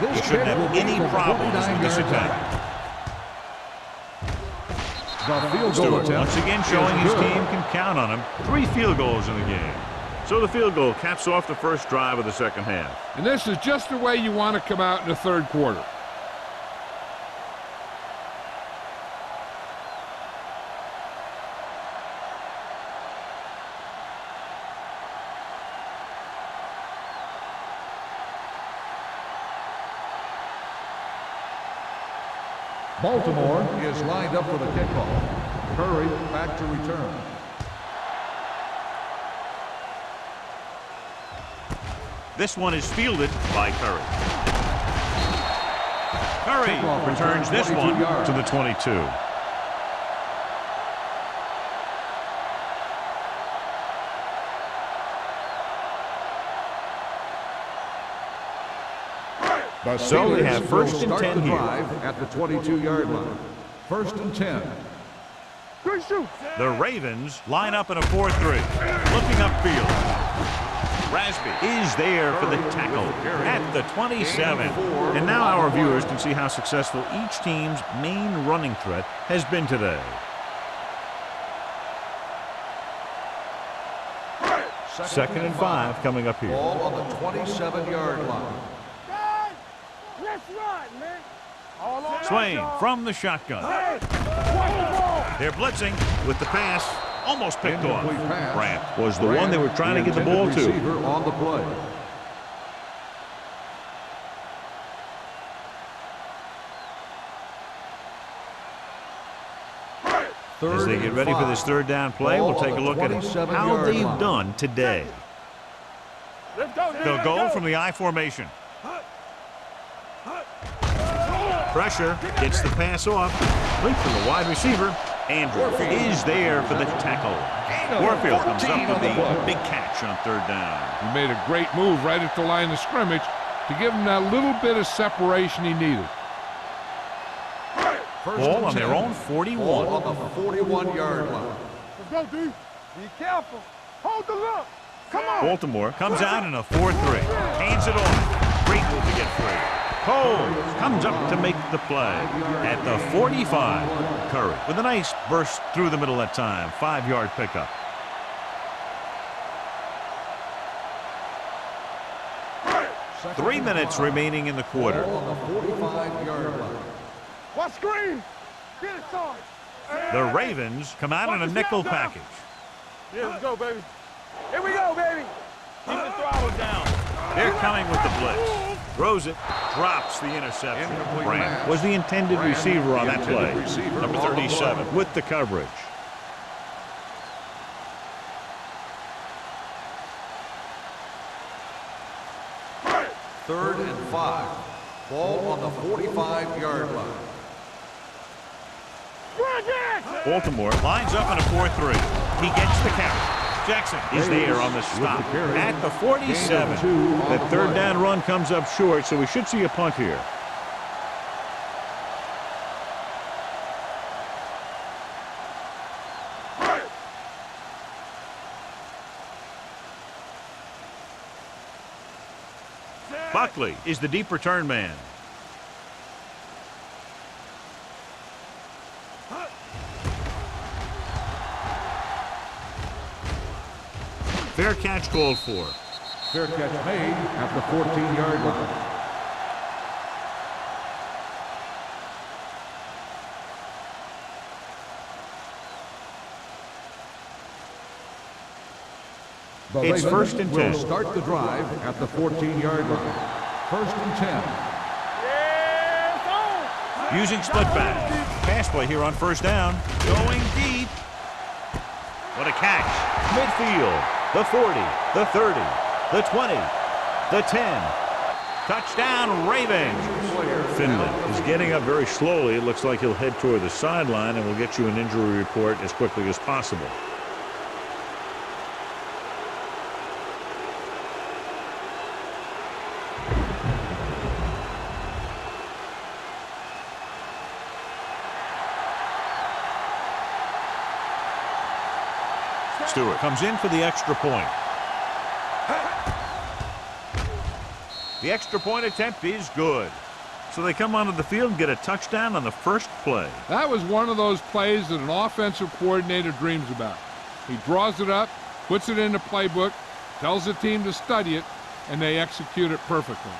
[SPEAKER 1] He shouldn't have any problems with this attack.
[SPEAKER 4] The field goal
[SPEAKER 1] Stewart
[SPEAKER 4] attempt
[SPEAKER 1] once again showing his team can count on him. 3 field goals in the game. So the field goal caps off the first drive of the second half.
[SPEAKER 2] And this is just the way you want to come out in the third quarter.
[SPEAKER 4] Baltimore is lined up for the kickoff. Curry back to return.
[SPEAKER 1] This one is fielded by Curry. Curry returns this one to the 22. So they have first and 10 here.
[SPEAKER 4] At the 22-yard line. First and 10.
[SPEAKER 3] Good shoot.
[SPEAKER 1] The Ravens line up in a 4-3. Looking upfield. Rasby is there for the tackle at the 27. And now our viewers can see how successful each team's main running threat has been today. Second and 5 coming up here.
[SPEAKER 4] Ball on the 27-yard line.
[SPEAKER 3] Guys, let's run, man. All on
[SPEAKER 1] Swain
[SPEAKER 3] us, y'all.
[SPEAKER 1] from the shotgun.
[SPEAKER 3] Hey, watch the ball.
[SPEAKER 1] They're blitzing with the pass. Almost picked off.
[SPEAKER 4] Incomplete pass.
[SPEAKER 1] Brandt was the one they were trying to get the ball
[SPEAKER 4] intended
[SPEAKER 1] to.
[SPEAKER 4] receiver on the play.
[SPEAKER 1] As they get ready for this third down play, we'll take a look at how they've done today.
[SPEAKER 3] Let's go, dude.
[SPEAKER 1] They'll
[SPEAKER 3] Let's
[SPEAKER 1] go from the I formation. Pressure, gets the pass off. Complete from the wide receiver. Andrew is there for the tackle. Warfield comes up with the big catch on third down.
[SPEAKER 2] He made a great move right at the line of scrimmage to give him that little bit of separation he needed.
[SPEAKER 1] Ball on their own 41.
[SPEAKER 4] Ball on the 41-yard line.
[SPEAKER 3] Let's go, dude. Be careful. Hold the look. Come on.
[SPEAKER 1] Baltimore comes out in a 4-3. Hands it off. Great move to get free. Cole comes up to make the play at the 45. Curry with a nice burst through the middle that time. 5-yard pickup.
[SPEAKER 4] Second
[SPEAKER 1] 3
[SPEAKER 4] and
[SPEAKER 1] minutes
[SPEAKER 4] 5.
[SPEAKER 1] remaining in the quarter.
[SPEAKER 4] Ball on the 45-yard line.
[SPEAKER 3] Watch screen. Get it, son.
[SPEAKER 1] The Ravens come out in a nickel package.
[SPEAKER 3] Yeah, let's go, baby. Here we go, baby. Keep the throttle down.
[SPEAKER 1] They're coming with the blitz. Throws it, drops the interception.
[SPEAKER 4] Incomplete
[SPEAKER 1] Brandt
[SPEAKER 4] pass.
[SPEAKER 1] was the intended
[SPEAKER 4] Brandt,
[SPEAKER 1] receiver on
[SPEAKER 4] the
[SPEAKER 1] that play.
[SPEAKER 4] intended receiver
[SPEAKER 1] Number
[SPEAKER 4] on the
[SPEAKER 1] 37
[SPEAKER 4] play.
[SPEAKER 1] with the coverage.
[SPEAKER 4] Third and 5. Ball on the 45-yard line.
[SPEAKER 1] Baltimore lines up in a 4-3. He gets the carry. Jackson is there on the stop at the 47. That third down run comes up short, so we should see a punt here. Buckley is the deep return man. Fair catch called for.
[SPEAKER 4] Fair catch made at the 14-yard line. The
[SPEAKER 1] It's
[SPEAKER 4] Ravens
[SPEAKER 1] first and 10.
[SPEAKER 4] will start the drive at the 14-yard line. First and 10.
[SPEAKER 1] Using split back. Pass play here on first down. Going deep. What a catch. Midfield. The 40. The 30. The 20. The 10. Touchdown, Ravens. Finley is getting up very slowly. It looks like he'll head toward the sideline, and we'll get you an injury report as quickly as possible. Stewart comes in for the extra point. The extra point attempt is good. So they come onto the field and get a touchdown on the first play.
[SPEAKER 2] That was one of those plays that an offensive coordinator dreams about. He draws it up, puts it in the playbook, tells the team to study it, and they execute it perfectly.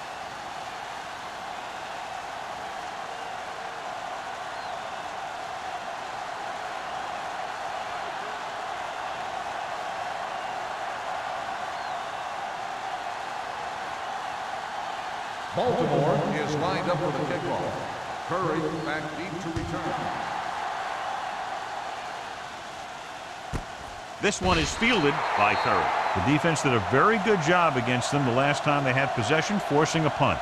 [SPEAKER 4] Baltimore is lined up for the kickoff. Curry back deep to return.
[SPEAKER 1] This one is fielded by Curry. The defense did a very good job against them the last time they had possession, forcing a punt.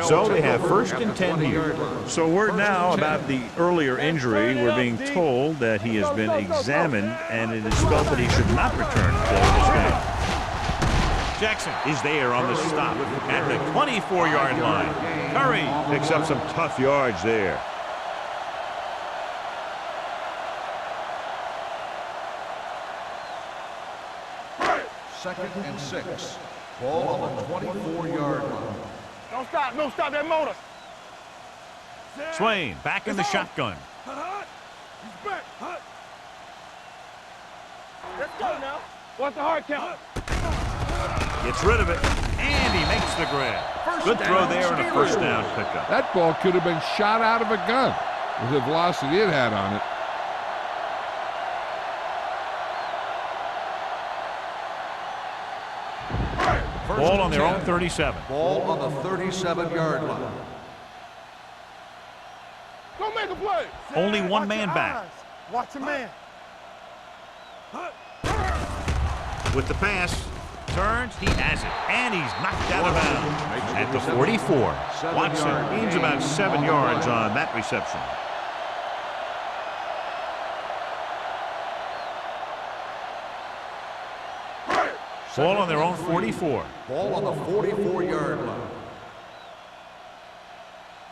[SPEAKER 1] So they have first and 10 here. So word now about the earlier injury. We're being told that he has been examined and it is felt that he should not return to play this game. Jackson is there on the stop at the 24-yard line. Curry picks up some tough yards there.
[SPEAKER 4] 2nd and 6. Ball on the 24-yard line.
[SPEAKER 3] Don't stop. Don't stop that motor.
[SPEAKER 1] Swain back in the shotgun.
[SPEAKER 3] He's back. Let's go now. What's the hard count?
[SPEAKER 1] Gets rid of it, and he makes the grab. Good throw there and a first down pickup.
[SPEAKER 2] That ball could have been shot out of a gun with the velocity it had on it.
[SPEAKER 1] Ball on their own 37.
[SPEAKER 4] Ball on the 37-yard line.
[SPEAKER 3] Go make a play.
[SPEAKER 1] Only one
[SPEAKER 3] Watch
[SPEAKER 1] man
[SPEAKER 3] your
[SPEAKER 1] back.
[SPEAKER 3] eyes. Watch your man.
[SPEAKER 1] With the pass, turns, he has it, and he's knocked out of bounds at the 44. Watson gains about 7 yards on that reception. Ball on their own 44.
[SPEAKER 4] Ball on the 44-yard line.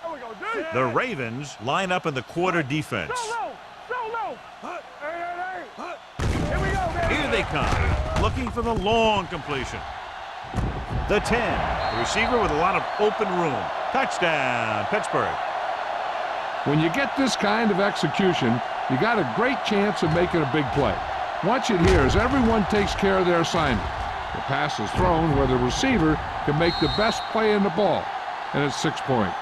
[SPEAKER 3] There we go, D.
[SPEAKER 1] The Ravens line up in the quarter defense.
[SPEAKER 3] So low. Hey. Here we go, baby.
[SPEAKER 1] Here they come, looking for the long completion. The 10, the receiver with a lot of open room. Touchdown, Pittsburgh.
[SPEAKER 2] When you get this kind of execution, you got a great chance of making a big play. Watch it here as everyone takes care of their assignment. The pass is thrown where the receiver can make the best play in the ball, and it's 6 points.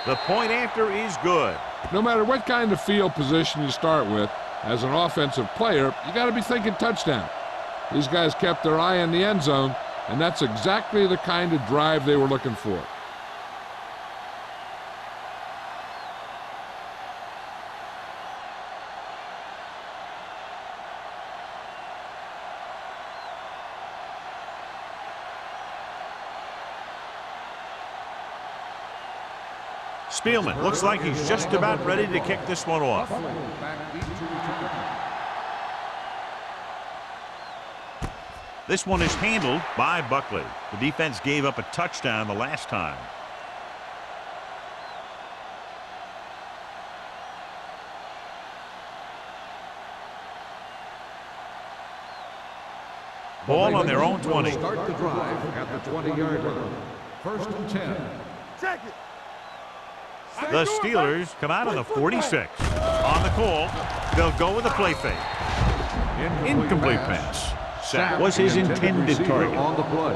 [SPEAKER 1] The point after is good.
[SPEAKER 2] No matter what kind of field position you start with, as an offensive player, you got to be thinking touchdown. These guys kept their eye on the end zone, and that's exactly the kind of drive they were looking for.
[SPEAKER 1] Spielman looks like he's just about ready to kick this one off. This one is handled by Buckley. The defense gave up a touchdown the last time. Ball on their own 20.
[SPEAKER 4] Start the drive at the 20-yard line. 1st and 10.
[SPEAKER 3] Check it.
[SPEAKER 1] The Steelers come out on the 46. On the call, they'll go with a play fake. Incomplete pass. Sack was his intended target.
[SPEAKER 4] On the play.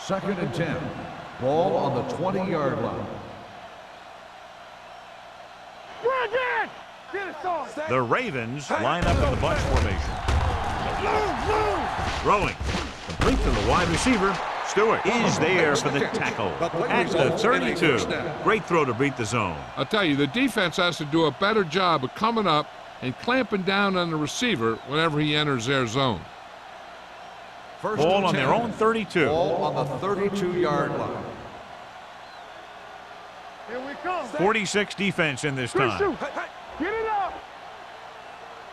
[SPEAKER 4] Second and 10. Ball on the 20-yard line.
[SPEAKER 1] The Ravens line up in the bunch formation. Throwing. Complete to the wide receiver. Stewart is there for the tackle at the 32. Great throw to beat the zone.
[SPEAKER 2] I'll tell you, the defense has to do a better job of coming up and clamping down on the receiver whenever he enters their zone.
[SPEAKER 1] Ball on their own 32.
[SPEAKER 4] Ball on the 32-yard line.
[SPEAKER 3] Here we come.
[SPEAKER 1] 46 defense in this time.
[SPEAKER 3] Get it up.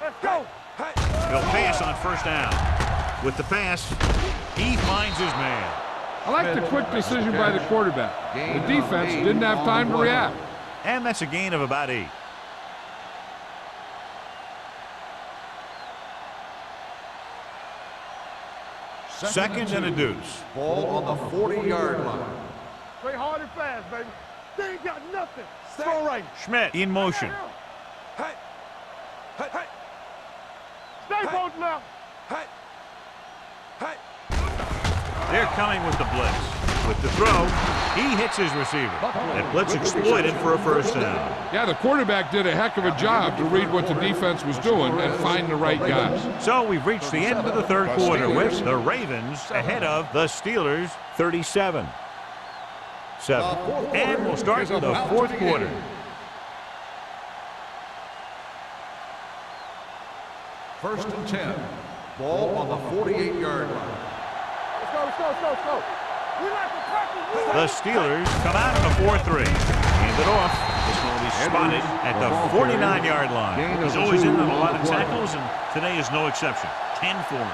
[SPEAKER 3] Let's go.
[SPEAKER 1] He'll pass on first down. With the pass, he finds his man.
[SPEAKER 2] I like the quick decision by the quarterback. The defense didn't have time to react.
[SPEAKER 1] And that's a gain of about 8. Second and a deuce.
[SPEAKER 4] Ball on the 40-yard line.
[SPEAKER 3] Play hard and fast, baby. They ain't got nothing. Throw right.
[SPEAKER 1] Schmidt in motion.
[SPEAKER 3] Hey. Stay both left.
[SPEAKER 1] They're coming with the blitz. With the throw, he hits his receiver. That blitz exploited for a first down.
[SPEAKER 2] Yeah, the quarterback did a heck of a job to read what the defense was doing and find the right guys.
[SPEAKER 1] So we've reached the end of the third quarter with the Ravens ahead of the Steelers 37-7. And we'll start the fourth quarter.
[SPEAKER 4] First and 10. Ball on the 48-yard line.
[SPEAKER 3] Let's go, let's go, let's go, let's go. We like to practice.
[SPEAKER 1] The Steelers come out in a 4-3. Hand it off. This one will be spotted at the 49-yard line. He's always in on a lot of tackles, and today is no exception. 10 for him.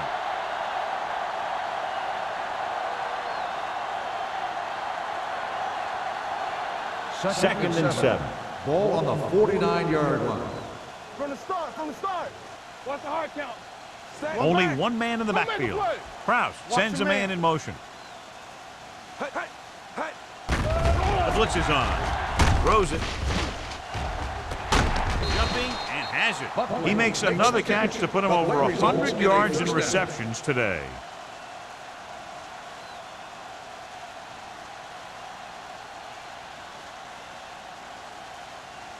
[SPEAKER 1] Second and 7.
[SPEAKER 4] Ball on the 49-yard line.
[SPEAKER 3] From the start, from the start. What's the hard count? Set.
[SPEAKER 1] Only
[SPEAKER 3] back.
[SPEAKER 1] one man in the
[SPEAKER 3] Come make a
[SPEAKER 1] backfield.
[SPEAKER 3] play.
[SPEAKER 1] Prowse
[SPEAKER 3] Watch
[SPEAKER 1] sends a
[SPEAKER 3] your
[SPEAKER 1] man
[SPEAKER 3] man.
[SPEAKER 1] in motion.
[SPEAKER 3] Hey, hey, hey.
[SPEAKER 1] The blitz is on. Throws it. Jumping and has it. He makes another catch to put him over 100 yards in receptions today.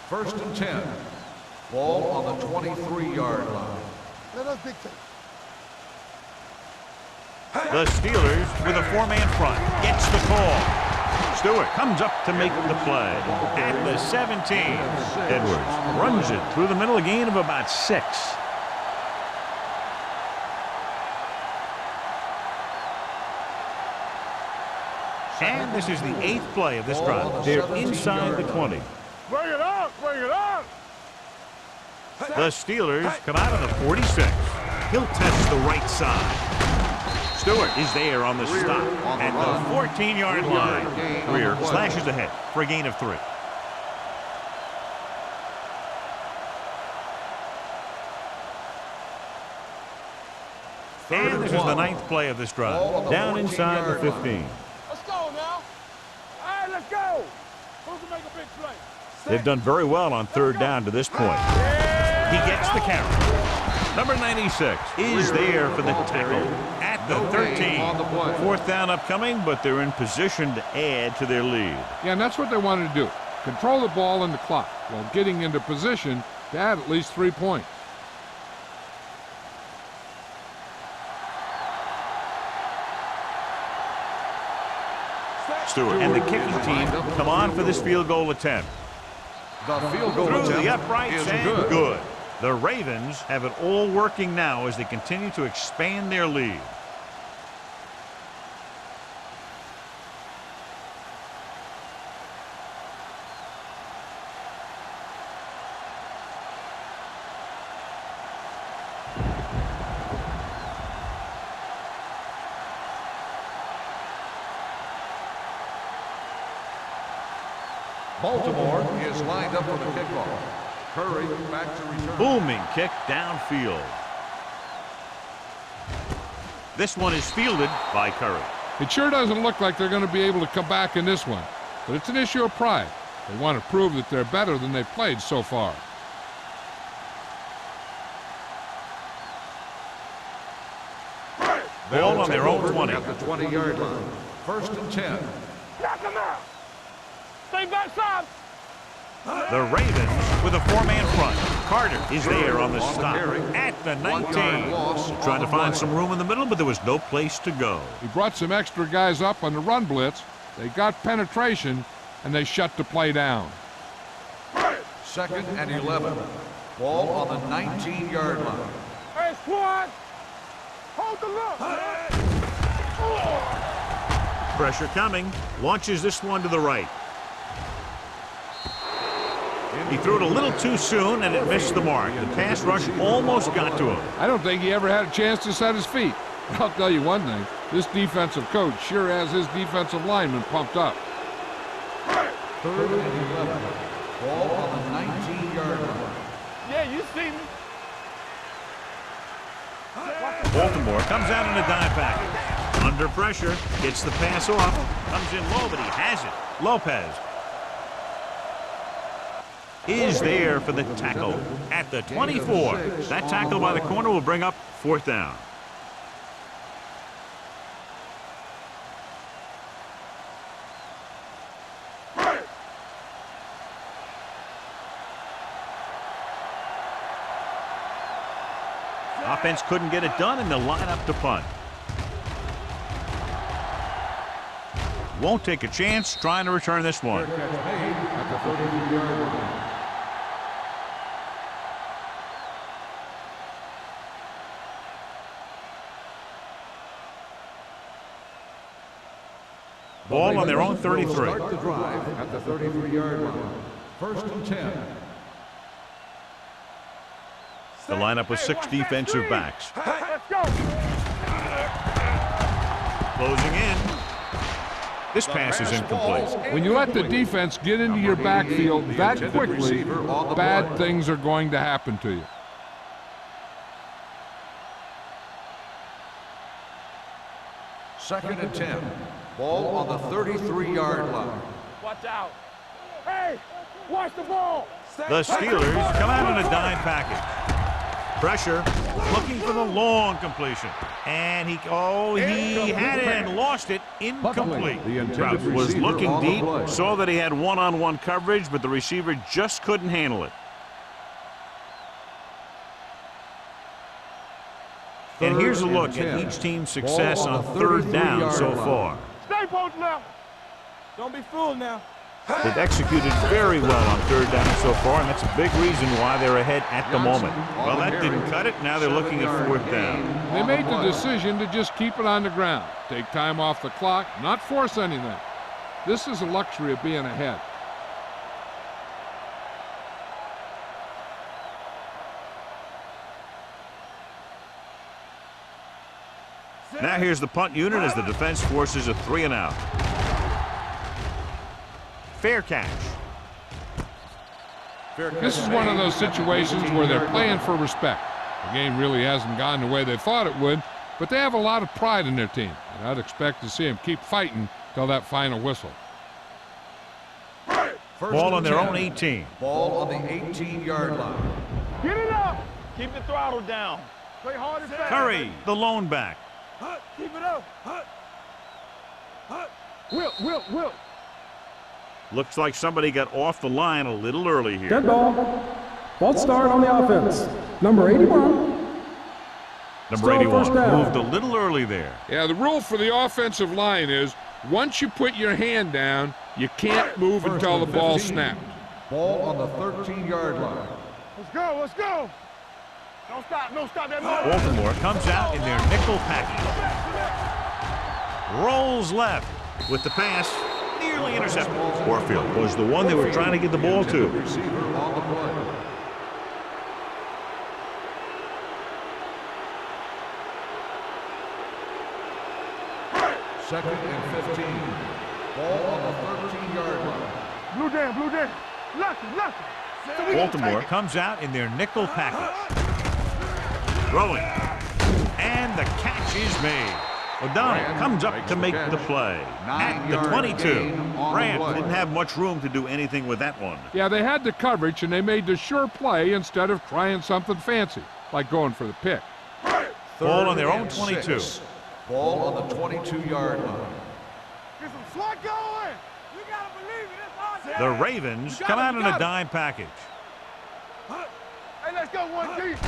[SPEAKER 4] First and 10. Ball on the 23-yard line.
[SPEAKER 3] Let us dictate.
[SPEAKER 1] The Steelers with a 4-man front. Gets the call. Stewart comes up to make the play. At the 17. Edwards runs it through the middle, a gain of about 6. And this is the 8th play of this drive. They're inside the 20.
[SPEAKER 3] Bring it up, bring it up.
[SPEAKER 1] The Steelers come out on the 46. He'll test the right side. Stewart is there on the stop at the 14-yard line. Greer slashes ahead for a gain of 3. And this is the 9th play of this drive. Down inside the 15.
[SPEAKER 3] Let's go now. All right, let's go. Who can make a big play?
[SPEAKER 1] They've done very well on 3rd down to this point. He gets the carry. Number 96 is there for the tackle at the 13. 4th down upcoming, but they're in position to add to their lead.
[SPEAKER 2] Yeah, and that's what they wanted to do. Control the ball and the clock while getting into position to add at least 3 points.
[SPEAKER 1] Stewart and the kicking team come on for this field goal attempt.
[SPEAKER 4] The field goal
[SPEAKER 1] Through the
[SPEAKER 4] attempt
[SPEAKER 1] uprights
[SPEAKER 4] is
[SPEAKER 1] and
[SPEAKER 4] good.
[SPEAKER 1] The Ravens have it all working now as they continue to expand their lead.
[SPEAKER 4] Baltimore is lined up for the kickoff. Curry back to return.
[SPEAKER 1] Booming kick downfield. This one is fielded by Curry.
[SPEAKER 2] It sure doesn't look like they're going to be able to come back in this one, but it's an issue of pride. They want to prove that they're better than they've played so far.
[SPEAKER 1] Ball on their own 20.
[SPEAKER 4] At the 20-yard line. First and 10.
[SPEAKER 3] Knock him out. Stay backside.
[SPEAKER 1] The Ravens with a 4-man front. Carter is there on the stop at the 19. Trying to find some room in the middle, but there was no place to go.
[SPEAKER 2] He brought some extra guys up on the run blitz. They got penetration, and they shut the play down.
[SPEAKER 4] Second and 11. Ball on the 19-yard line.
[SPEAKER 3] Hey, squad. Hold the look.
[SPEAKER 1] Pressure coming. Launches this one to the right. He threw it a little too soon, and it missed the mark. The pass rush almost got to him.
[SPEAKER 2] I don't think he ever had a chance to set his feet. I'll tell you one thing. This defensive coach sure has his defensive linemen pumped up.
[SPEAKER 4] Third and 11. Ball on the 19-yard line.
[SPEAKER 3] Yeah, you see me.
[SPEAKER 1] Baltimore comes out in a dime package. Under pressure, gets the pass off, comes in low, but he has it. Lopez is there for the tackle at the 24. That tackle by the corner will bring up 4th down. Offense couldn't get it done, and they'll line up to punt. Won't take a chance trying to return this one.
[SPEAKER 4] Catch made at the 32-yard line.
[SPEAKER 1] Ball on their own 33.
[SPEAKER 4] Start the drive at the 33-yard line. First and 10.
[SPEAKER 1] The lineup with 6 defensive backs.
[SPEAKER 3] Let's go.
[SPEAKER 1] Closing in. This pass is incomplete.
[SPEAKER 2] When you let the defense get into your backfield that quickly, bad things are going to happen to you.
[SPEAKER 4] Second and 10. Ball on the 33-yard line.
[SPEAKER 3] Watch out. Hey, watch the ball.
[SPEAKER 1] The Steelers come out in a dime package. Pressure, looking for the long completion. And he had it and lost it. Incomplete. Trout was looking deep, saw that he had one-on-one coverage, but the receiver just couldn't handle it. And here's a look at each team's success on third down so far.
[SPEAKER 3] Stay posted up. Don't be fooled now.
[SPEAKER 1] They've executed very well on third down so far, and that's a big reason why they're ahead at the moment. Well, that didn't cut it. Now they're looking at fourth down.
[SPEAKER 2] They made the decision to just keep it on the ground, take time off the clock, not force anything. This is a luxury of being ahead.
[SPEAKER 1] Now here's the punt unit as the defense forces a 3-and-out. Fair catch.
[SPEAKER 2] This is one of those situations where they're playing for respect. The game really hasn't gone the way they thought it would, but they have a lot of pride in their team, and I'd expect to see them keep fighting till that final whistle.
[SPEAKER 1] Ball on their own 18.
[SPEAKER 4] Ball on the 18-yard line.
[SPEAKER 3] Get it up. Keep the throttle down. Play hard and fast.
[SPEAKER 1] Curry, the lone back.
[SPEAKER 3] Keep it up.
[SPEAKER 5] Will.
[SPEAKER 1] Looks like somebody got off the line a little early here.
[SPEAKER 5] Dead ball. False start on the offense. Number 81.
[SPEAKER 1] Number 81 moved a little early there.
[SPEAKER 2] Yeah, the rule for the offensive line is once you put your hand down, you can't move until the ball snaps.
[SPEAKER 4] Ball on the 13-yard line.
[SPEAKER 3] Let's go. Don't stop that ball.
[SPEAKER 1] Baltimore comes out in their nickel package. Rolls left with the pass. Nearly intercepted. Warfield was the one they were trying to get the ball to.
[SPEAKER 4] Receiver on the play. Second and 15. Ball on the 13-yard line.
[SPEAKER 3] Blue jam. Lucky.
[SPEAKER 1] Baltimore comes out in their nickel package. Throwing. And the catch is made. O'Donnell comes up to make the play. At the 22. Grant didn't have much room to do anything with that one.
[SPEAKER 2] Yeah, they had the coverage, and they made the sure play instead of trying something fancy, like going for the pick.
[SPEAKER 1] Ball on their own 22.
[SPEAKER 4] Ball on the 22-yard line.
[SPEAKER 3] Get some swat going. You got to believe it. It's
[SPEAKER 1] The Ravens come out in a dime package.
[SPEAKER 3] Hey, let's go one deep.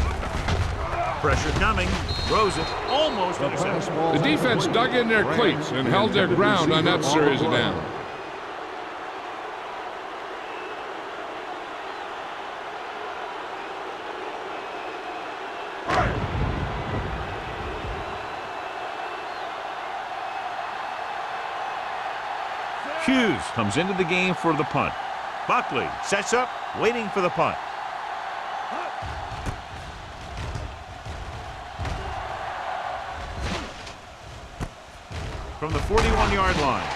[SPEAKER 1] Pressure coming. Throws it. Almost intercepted.
[SPEAKER 2] The defense dug in their cleats and held their ground on that series of downs.
[SPEAKER 1] Hughes comes into the game for the punt. Buckley sets up, waiting for the punt. From the 41-yard line.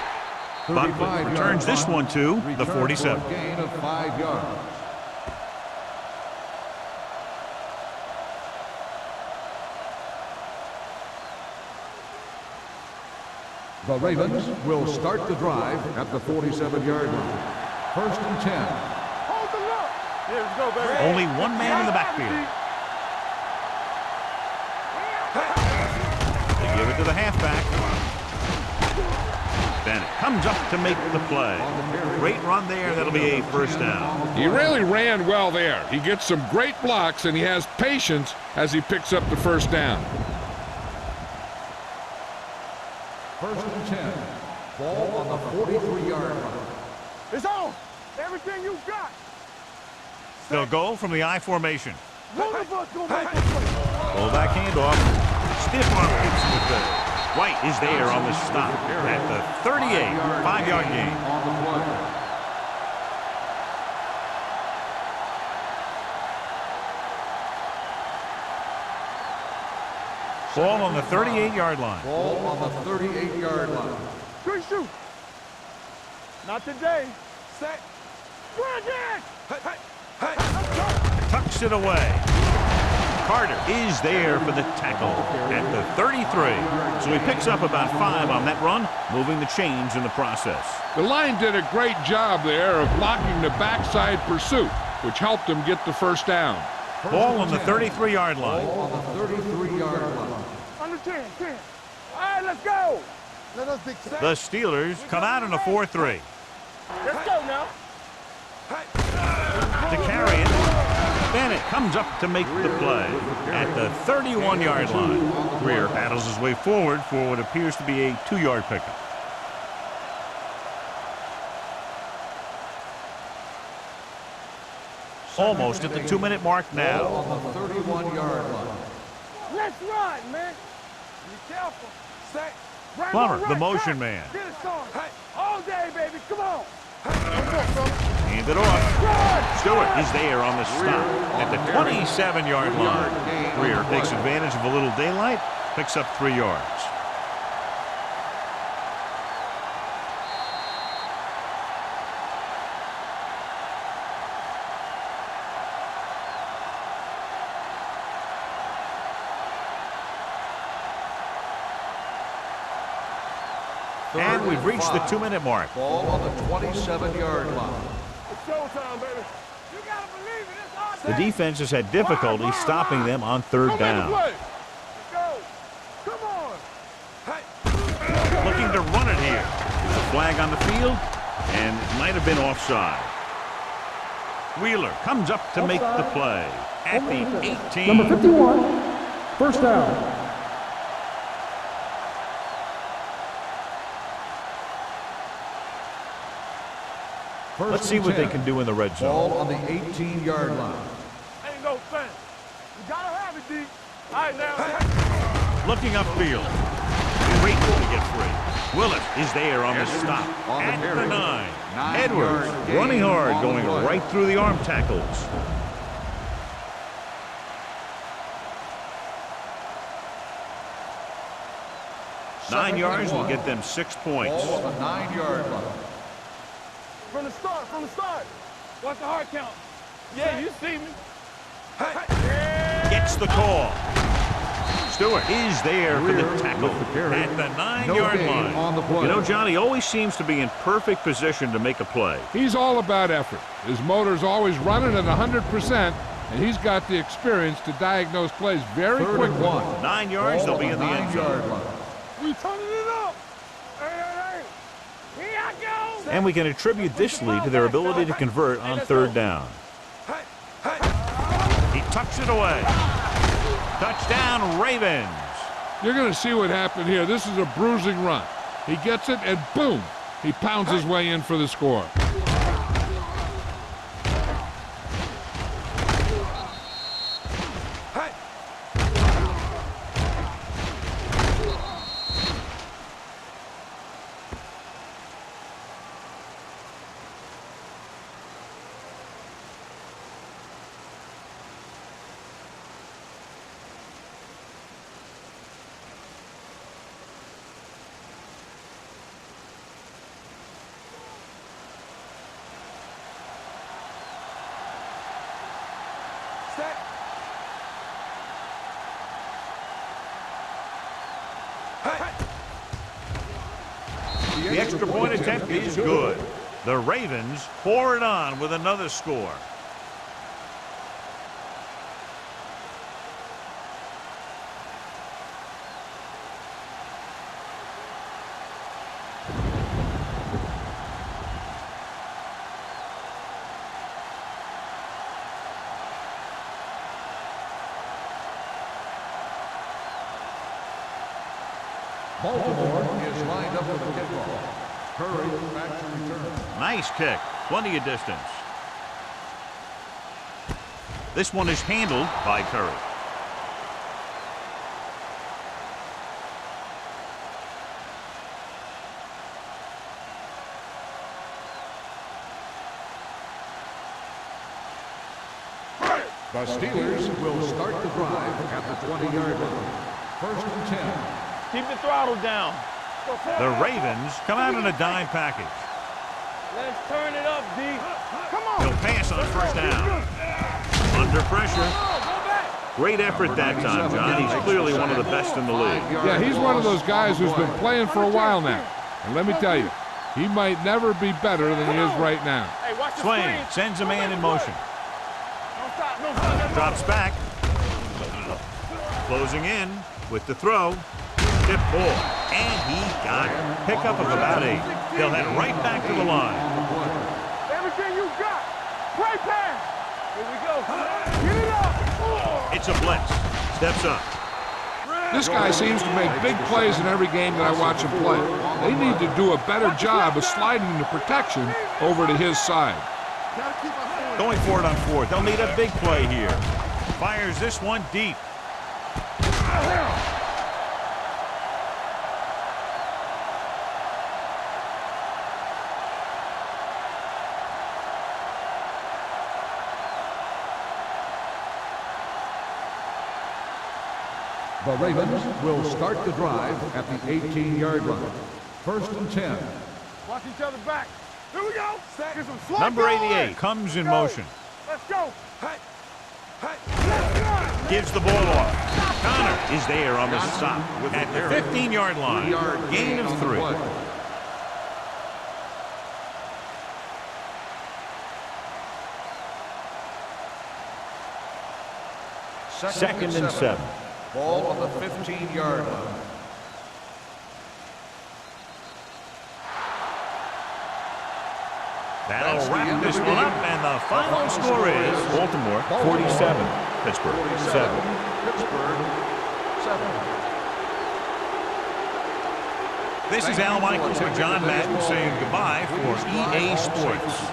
[SPEAKER 1] Buckley returns this one to the 47.
[SPEAKER 4] Gain of 5 yards. The Ravens will start the drive at the 47-yard line. First and 10.
[SPEAKER 3] Hold the look. Here we go, baby.
[SPEAKER 1] Only one man in the backfield. They give it to the halfback. Bennett comes up to make the play. Great run there. That'll be a first down.
[SPEAKER 2] He really ran well there. He gets some great blocks, and he has patience as he picks up the first down.
[SPEAKER 4] First and 10. Ball on the 43-yard line.
[SPEAKER 3] It's on. Everything you got.
[SPEAKER 1] They'll go from the I formation.
[SPEAKER 3] One of us gonna make the play.
[SPEAKER 1] Fullback handoff. Stiff arm keeps him at bay. White is there on the stop at the 38, 5-yard gain.
[SPEAKER 4] On the play.
[SPEAKER 1] Ball on the 38-yard line.
[SPEAKER 4] Ball on the 38-yard line.
[SPEAKER 3] Good shoot. Not today. Set. Run it. Hey.
[SPEAKER 1] Tucks it away. Carter is there for the tackle at the 33. So he picks up about 5 on that run, moving the chains in the process.
[SPEAKER 2] The line did a great job there of blocking the backside pursuit, which helped them get the first down.
[SPEAKER 1] Ball on the 33-yard line.
[SPEAKER 4] Ball on the 33-yard line.
[SPEAKER 3] Under 10. All right, let's go. Let us pick
[SPEAKER 1] The Steelers come out in a 4-3.
[SPEAKER 3] Let's go now.
[SPEAKER 1] To carry it, Bennett comes up to make the play at the 31-yard line. Greer battles his way forward for what appears to be a 2-yard pickup. Almost at the 2-minute mark now.
[SPEAKER 4] Ball on the 31-yard line.
[SPEAKER 3] Let's run, man. Be careful. Set.
[SPEAKER 1] Plummer, the motion man.
[SPEAKER 3] Get it started. Hey. All day, baby. Come on.
[SPEAKER 1] Hand it off. Stewart is there on the stop at the 27-yard line. Greer takes advantage of a little daylight, picks up 3 yards. And we've reached the 2-minute mark.
[SPEAKER 4] Ball on the 27-yard line.
[SPEAKER 3] It's showtime, baby. You gotta believe it. It's our
[SPEAKER 1] The defense has had difficulty stopping them on 3rd down.
[SPEAKER 3] Let's go. Come on.
[SPEAKER 1] Looking to run it here. There's a flag on the field, and it might have been offside. Wheeler comes up to make the play at the 18.
[SPEAKER 5] Number 51, first down.
[SPEAKER 1] Let's see what they can do in the red zone.
[SPEAKER 4] Ball on the 18-yard line.
[SPEAKER 3] Ain't no sense. You gotta have it, D. All right, now.
[SPEAKER 1] Looking upfield. Great to get free. Willis is there on the stop at the 9. Edwards running hard, going right through the arm tackles. Nine yards will get them 6 points.
[SPEAKER 4] Ball on the 9-yard line.
[SPEAKER 3] From the start. Watch the hard count. Yeah, you see me.
[SPEAKER 1] Gets the call. Stewart is there for the tackle at the 9-yard line.
[SPEAKER 4] On the play.
[SPEAKER 1] You know, Johnny always seems to be in perfect position to make a play.
[SPEAKER 2] He's all about effort. His motor's always running at 100%, and he's got the experience to diagnose plays very quickly.
[SPEAKER 4] 1.
[SPEAKER 1] 9 yards, they'll be in the end zone.
[SPEAKER 4] Line.
[SPEAKER 3] We turning it up. Hey. Here I go.
[SPEAKER 1] And we can attribute this lead to their ability to convert on 3rd down. He tucks it away. Touchdown, Ravens.
[SPEAKER 2] You're going to see what happened here. This is a bruising run. He gets it, and boom, he pounds his way in for the score.
[SPEAKER 1] The extra point attempt is good. The Ravens pour it on with another score.
[SPEAKER 4] Baltimore is lined up with the kickoff. Curry back to return.
[SPEAKER 1] Nice kick. Plenty of distance. This one is handled by Curry.
[SPEAKER 4] The Steelers will start the drive at the 20-yard line. First and 10.
[SPEAKER 3] Keep the throttle down.
[SPEAKER 1] The Ravens come out in a dime package.
[SPEAKER 3] Let's turn it up, D. Come on.
[SPEAKER 1] He'll pass on first down. Under pressure. Great effort that time, John. He's clearly one of the best in the league.
[SPEAKER 2] Yeah, he's one of those guys who's been playing for a while now. And let me tell you, he might never be better than he is right now.
[SPEAKER 3] Hey, watch the
[SPEAKER 1] Swain
[SPEAKER 3] screen.
[SPEAKER 1] sends a man in motion.
[SPEAKER 3] Don't stop, don't stop.
[SPEAKER 1] Drops back. Closing in with the throw. Tip ball. And he got it. Pickup of about 8. They'll head right back to the line.
[SPEAKER 3] Everything you got. Play pass. Here we go. Get it up.
[SPEAKER 1] It's a blitz. Steps up.
[SPEAKER 2] This guy seems to make big plays in every game that I watch him play. They need to do a better job of sliding the protection over to his side.
[SPEAKER 1] Going for it on 4th. They'll need a big play here. Fires this one deep.
[SPEAKER 4] The Ravens will start the drive at the 18-yard line. First and 10.
[SPEAKER 3] Watch each other back. Here we go. Get some slot
[SPEAKER 1] Number
[SPEAKER 3] going.
[SPEAKER 1] 88 comes in motion.
[SPEAKER 3] Let's go. Hey.
[SPEAKER 1] Gives the ball off. Connor is there on the stop at the 15-yard line. Gain of 3. Second and 7.
[SPEAKER 4] Ball on the 15-yard line.
[SPEAKER 1] That'll wrap this one up, and the final score is Baltimore 47, Pittsburgh 7.
[SPEAKER 4] Pittsburgh 7.
[SPEAKER 1] This is Al Michaels and John Madden saying goodbye for EA Sports.